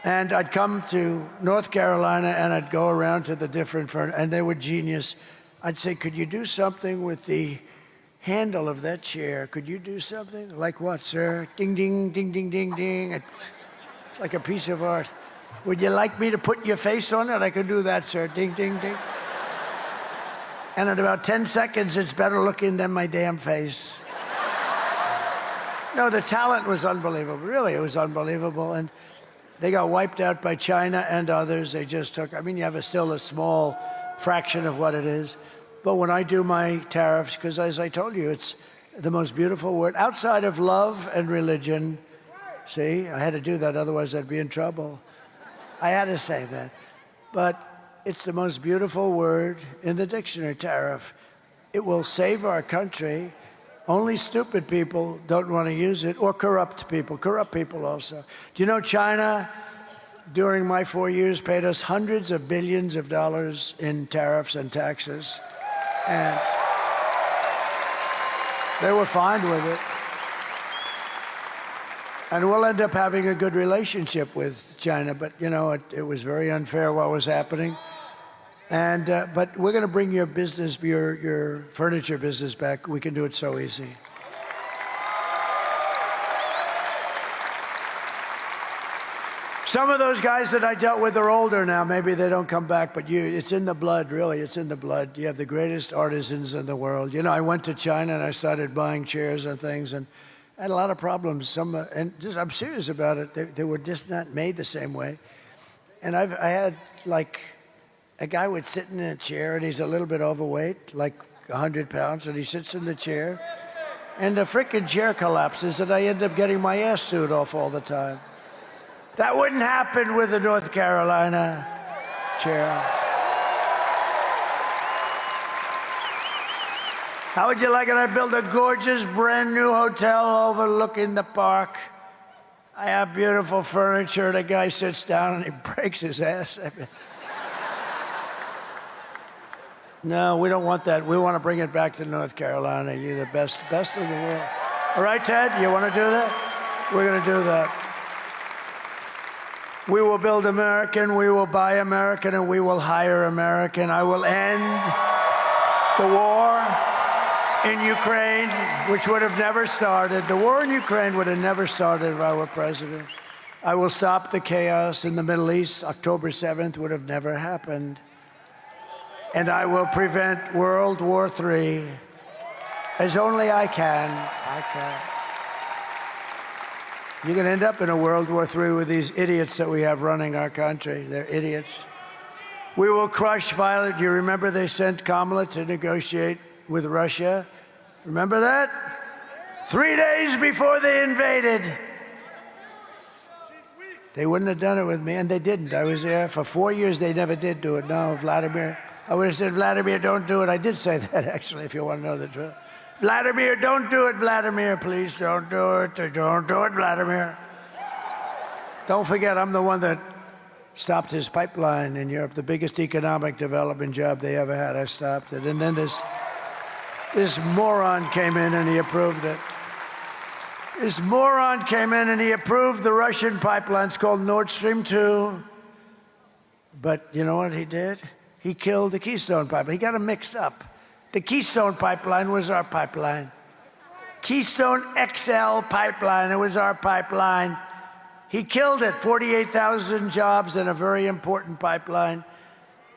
And I'd come to North Carolina and I'd go around to the different furniture, and they were genius. I'd say, could you do something with the handle of that chair? Could you do something? Like what, sir? Ding, ding, ding, ding, ding, ding. It's like a piece of art. Would you like me to put your face on it? I could do that, sir. Ding, ding, ding. And in about 10 seconds, it's better looking than my damn face. No, the talent was unbelievable. Really, it was unbelievable. And they got wiped out by China and others. They just took, you have still a small fraction of what it is. But when I do my tariffs, because as I told you, it's the most beautiful word. Outside of love and religion, see, I had to do that, otherwise I'd be in trouble. I had to say that. But it's the most beautiful word in the dictionary, tariff. It will save our country. Only stupid people don't want to use it, or corrupt people also. Do you know China, during my 4 years, paid us hundreds of billions of dollars in tariffs and taxes? And they were fine with it. And we'll end up having a good relationship with China, but it was very unfair what was happening. And but we're going to bring your business, your furniture business back. We can do it so easy. Some of those guys that I dealt with are older now. Maybe they don't come back, but it's in the blood, really. It's in the blood. You have the greatest artisans in the world. I went to China and I started buying chairs and things, and I had a lot of problems. I'm serious about it. They were just not made the same way. And I had, a guy would sit in a chair, and he's a little bit overweight, like 100 pounds, and he sits in the chair, and the frickin' chair collapses, and I end up getting my ass sued off all the time. That wouldn't happen with the North Carolina chair. How would you like it? I built a gorgeous brand new hotel overlooking the park. I have beautiful furniture. The guy sits down and he breaks his ass. No, we don't want that. We want to bring it back to North Carolina. You're the best in the world. All right, Ted, you want to do that? We're going to do that. We will build American, we will buy American, and we will hire American. I will end the war in Ukraine, which would have never started. The war in Ukraine would have never started if I were president. I will stop the chaos in the Middle East. October 7th would have never happened. And I will prevent World War III as only I can. You're going to end up in a World War III with these idiots that we have running our country. They're idiots. We will crush violence. Do you remember they sent Kamala to negotiate with Russia? Remember that? 3 days before they invaded. They wouldn't have done it with me, and they didn't. I was there for 4 years. They never did do it. No, Vladimir. I would have said, Vladimir, don't do it. I did say that, actually, if you want to know the truth. Vladimir, don't do it, Vladimir. Please don't do it. Don't do it, Vladimir. Don't forget, I'm the one that stopped his pipeline in Europe, the biggest economic development job they ever had. I stopped it. And then this moron came in and he approved it. This moron came in and he approved the Russian pipeline. It's called Nord Stream 2. But you know what he did? He killed the Keystone pipeline. He got them mixed up. The Keystone pipeline was our pipeline. Keystone XL pipeline, it was our pipeline. He killed it, 48,000 jobs in a very important pipeline.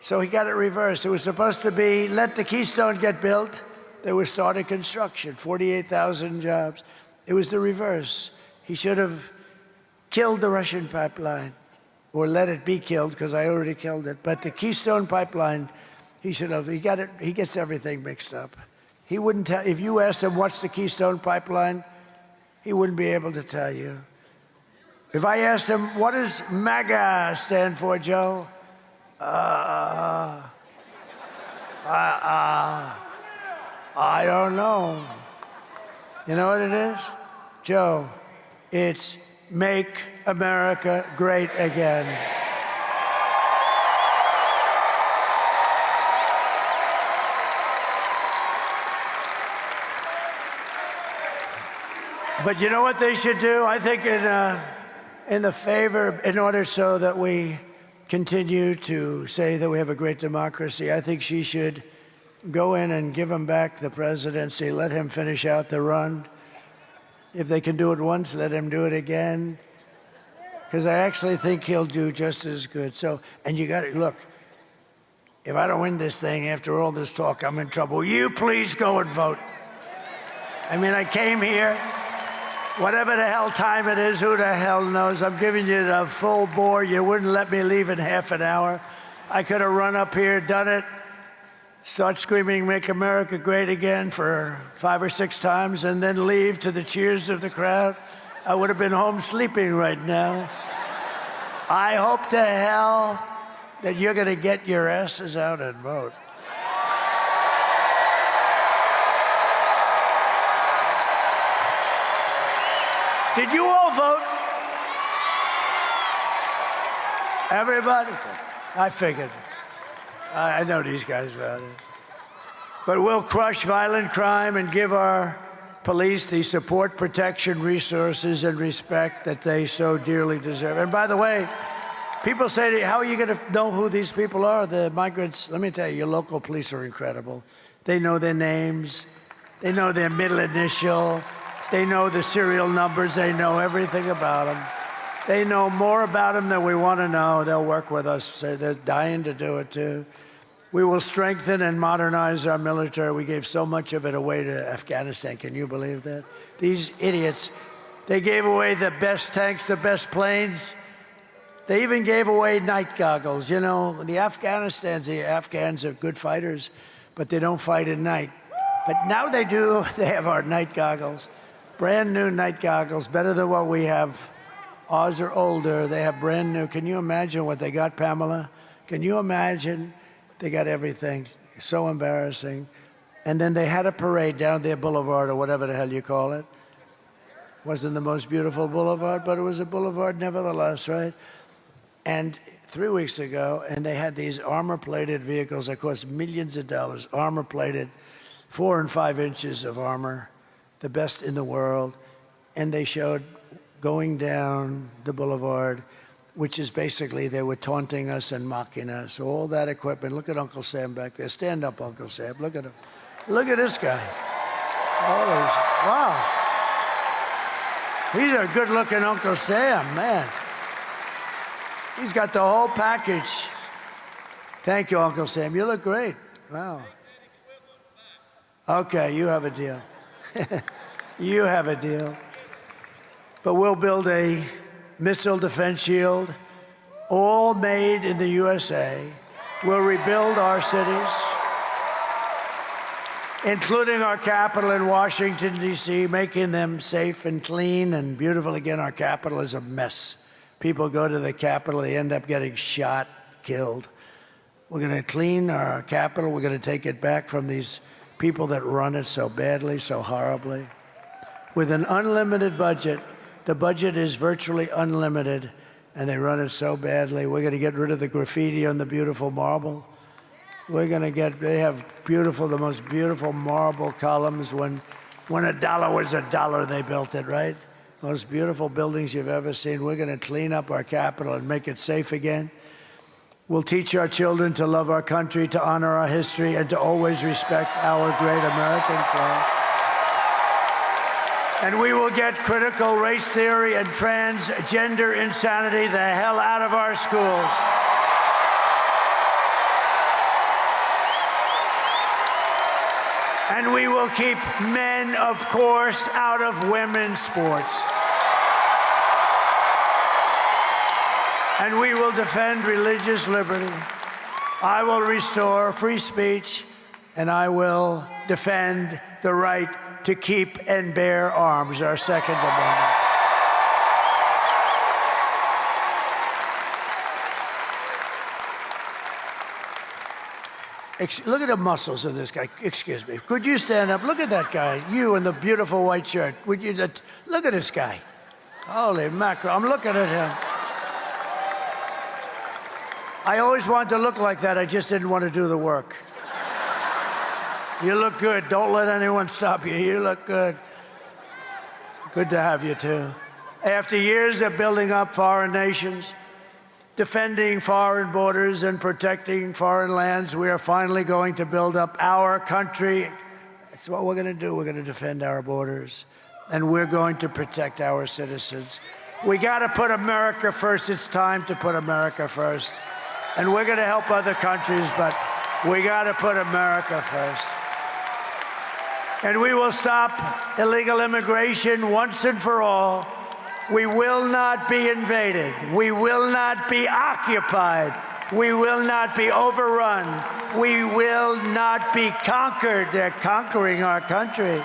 So he got it reversed. It was supposed to be, let the Keystone get built. They were starting construction, 48,000 jobs. It was the reverse. He should have killed the Russian pipeline, or let it be killed, because I already killed it. But the Keystone pipeline, he should have, he gets everything mixed up. He wouldn't tell, if you asked him what's the Keystone pipeline, he wouldn't be able to tell you. If I asked him, what does MAGA stand for, Joe? I don't know. You know what it is? Joe, it's Make America Great Again. But you know what they should do? I think in the favor, in order so that we continue to say that we have a great democracy, I think she should go in and give him back the presidency, let him finish out the run. If they can do it once, let him do it again. Because I actually think he'll do just as good. So, and you got to, look, if I don't win this thing after all this talk, I'm in trouble. Will you please go and vote? I mean, I came here. Whatever the hell time it is, who the hell knows? I'm giving you the full bore. You wouldn't let me leave in half an hour. I could have run up here, done it, start screaming, Make America Great Again for 5 or 6 times, and then leave to the cheers of the crowd. I would have been home sleeping right now. I hope to hell that you're going to get your asses out and vote. Did you all vote? Everybody? I figured. I know these guys voted. But we'll crush violent crime and give our police the support, protection, resources, and respect that they so dearly deserve. And by the way, people say to you, how are you going to know who these people are, the migrants? Let me tell you, your local police are incredible. They know their names. They know their middle initial. They know the serial numbers. They know everything about them. They know more about them than we want to know. They'll work with us. They're dying to do it, too. We will strengthen and modernize our military. We gave so much of it away to Afghanistan. Can you believe that? These idiots, they gave away the best tanks, the best planes. They even gave away night goggles. You know, the Afghans are good fighters, but they don't fight at night. But now they do. They have our night goggles. Brand new night goggles, better than what we have. Ours are older. They have brand new. Can you imagine what they got, Pamela? Can you imagine? They got everything. So embarrassing. And then they had a parade down their boulevard, or whatever the hell you call it. Wasn't the most beautiful boulevard, but it was a boulevard nevertheless, right? And 3 weeks ago, and they had these armor-plated vehicles that cost millions of dollars, armor-plated, 4 and 5 inches of armor, the best in the world. And they showed going down the boulevard, which is basically they were taunting us and mocking us. All that equipment. Look at Uncle Sam back there. Stand up, Uncle Sam. Look at him. Look at this guy. Wow. He's a good-looking Uncle Sam, man. He's got the whole package. Thank you, Uncle Sam. You look great. Wow. Okay, you have a deal. You have a deal. But we'll build a missile defense shield, all made in the USA. We'll rebuild our cities, including our capital in Washington, D.C., making them safe and clean and beautiful. Again, our capital is a mess. people go to the Capitol, they end up getting shot, killed. We're going to clean our Capitol. We're going to take it back from these people that run it so badly, so horribly. With an unlimited budget, the budget is virtually unlimited, and they run it so badly. We're going to get rid of the graffiti on the beautiful marble. We're going to they have the most beautiful marble columns. When a dollar was a dollar, they built it, right? Most beautiful buildings you've ever seen. We're going to clean up our Capitol and make it safe again. We'll teach our children to love our country, to honor our history, and to always respect our great American flag. And we will get critical race theory and transgender insanity the hell out of our schools. And we will keep men, of course, out of women's sports. And we will defend religious liberty. I will restore free speech, and I will defend the right to keep and bear arms, our Second Amendment. Look at the muscles of this guy. Excuse me. Could you stand up? Look at that guy. You in the beautiful white shirt. Would you look at this guy? Holy mackerel. I'm looking at him. I always wanted to look like that. I just didn't want to do the work. You look good. Don't let anyone stop you. You look good. Good to have you, too. After years of building up foreign nations, defending foreign borders and protecting foreign lands, we are finally going to build up our country. That's what we're going to do. We're going to defend our borders, and we're going to protect our citizens. We got to put America first. It's time to put America first. And we're going to help other countries, but we got to put America first. And we will stop illegal immigration once and for all. We will not be invaded. We will not be occupied. We will not be overrun. We will not be conquered. They're conquering our country.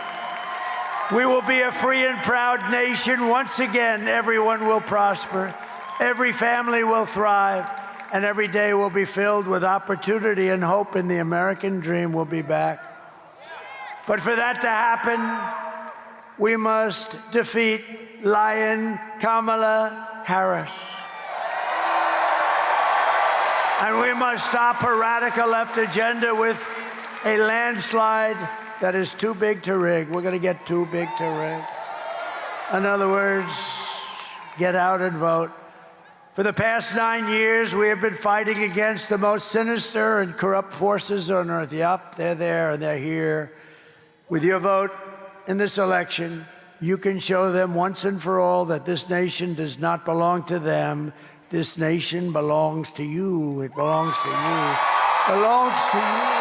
We will be a free and proud nation. Once again, everyone will prosper. Every family will thrive. And every day will be filled with opportunity and hope, and the American dream will be back. But for that to happen, we must defeat Lion Kamala Harris. And we must stop her radical left agenda with a landslide that is too big to rig. We're going to get too big to rig. In other words, get out and vote. For the past 9 years, we have been fighting against the most sinister and corrupt forces on earth. Yup, they're there and they're here. With your vote in this election, you can show them once and for all that this nation does not belong to them. This nation belongs to you. It belongs to you. It belongs to you.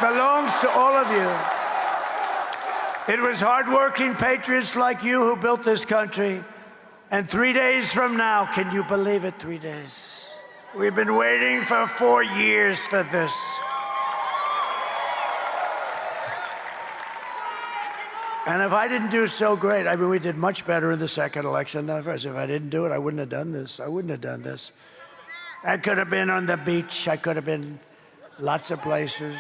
Belongs to all of you. It was hardworking patriots like you who built this country. And 3 days from now, can you believe it, 3 days? We've been waiting for 4 years for this. And if I didn't do so great, I mean, we did much better in the second election than the first. If I didn't do it, I wouldn't have done this. I wouldn't have done this. I could have been on the beach. I could have been lots of places.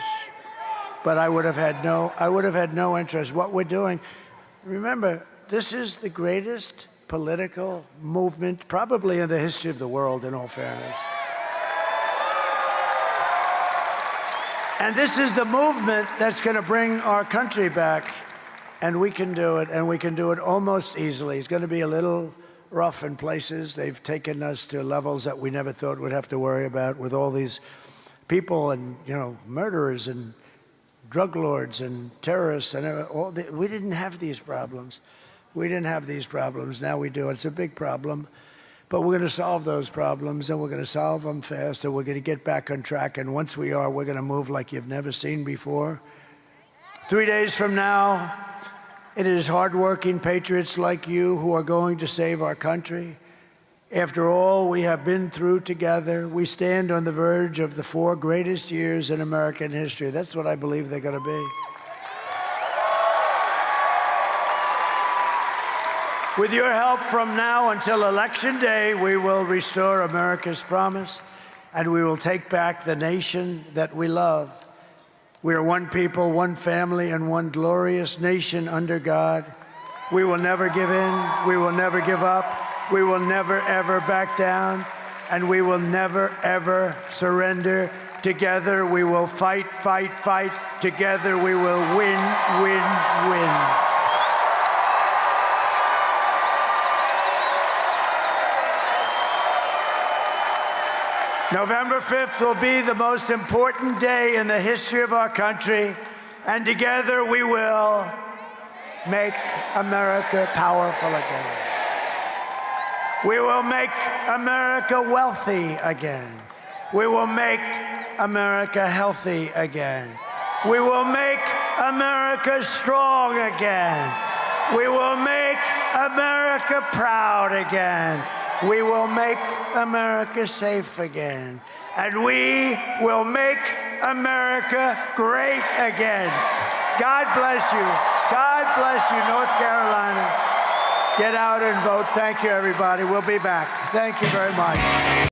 But I would have had no interest. What we're doing, remember, this is the greatest political movement probably in the history of the world, in all fairness. And this is the movement that's going to bring our country back. And we can do it, and we can do it almost easily. It's going to be a little rough in places. They've taken us to levels that we never thought we'd have to worry about, with all these people and, murderers and drug lords and terrorists and all. We didn't have these problems. We didn't have these problems. Now we do. It's a big problem. But we're going to solve those problems, and we're going to solve them fast, and we're going to get back on track. And once we are, we're going to move like you've never seen before. 3 days from now, it is hardworking patriots like you who are going to save our country. After all we have been through together, we stand on the verge of the 4 greatest years in American history. That's what I believe they're going to be. With your help from now until Election Day, we will restore America's promise, and we will take back the nation that we love. We are one people, one family, and one glorious nation under God. We will never give in. We will never give up. We will never, ever back down. And we will never, ever surrender. Together we will fight, fight, fight. Together we will win, win, win. November 5th will be the most important day in the history of our country, and together we will make America powerful again. We will make America wealthy again. We will make America healthy again. We will make America strong again. We will make America proud again. We will make America safe again. And we will make America great again. God bless you. God bless you, North Carolina. Get out and vote. Thank you, everybody. We'll be back. Thank you very much.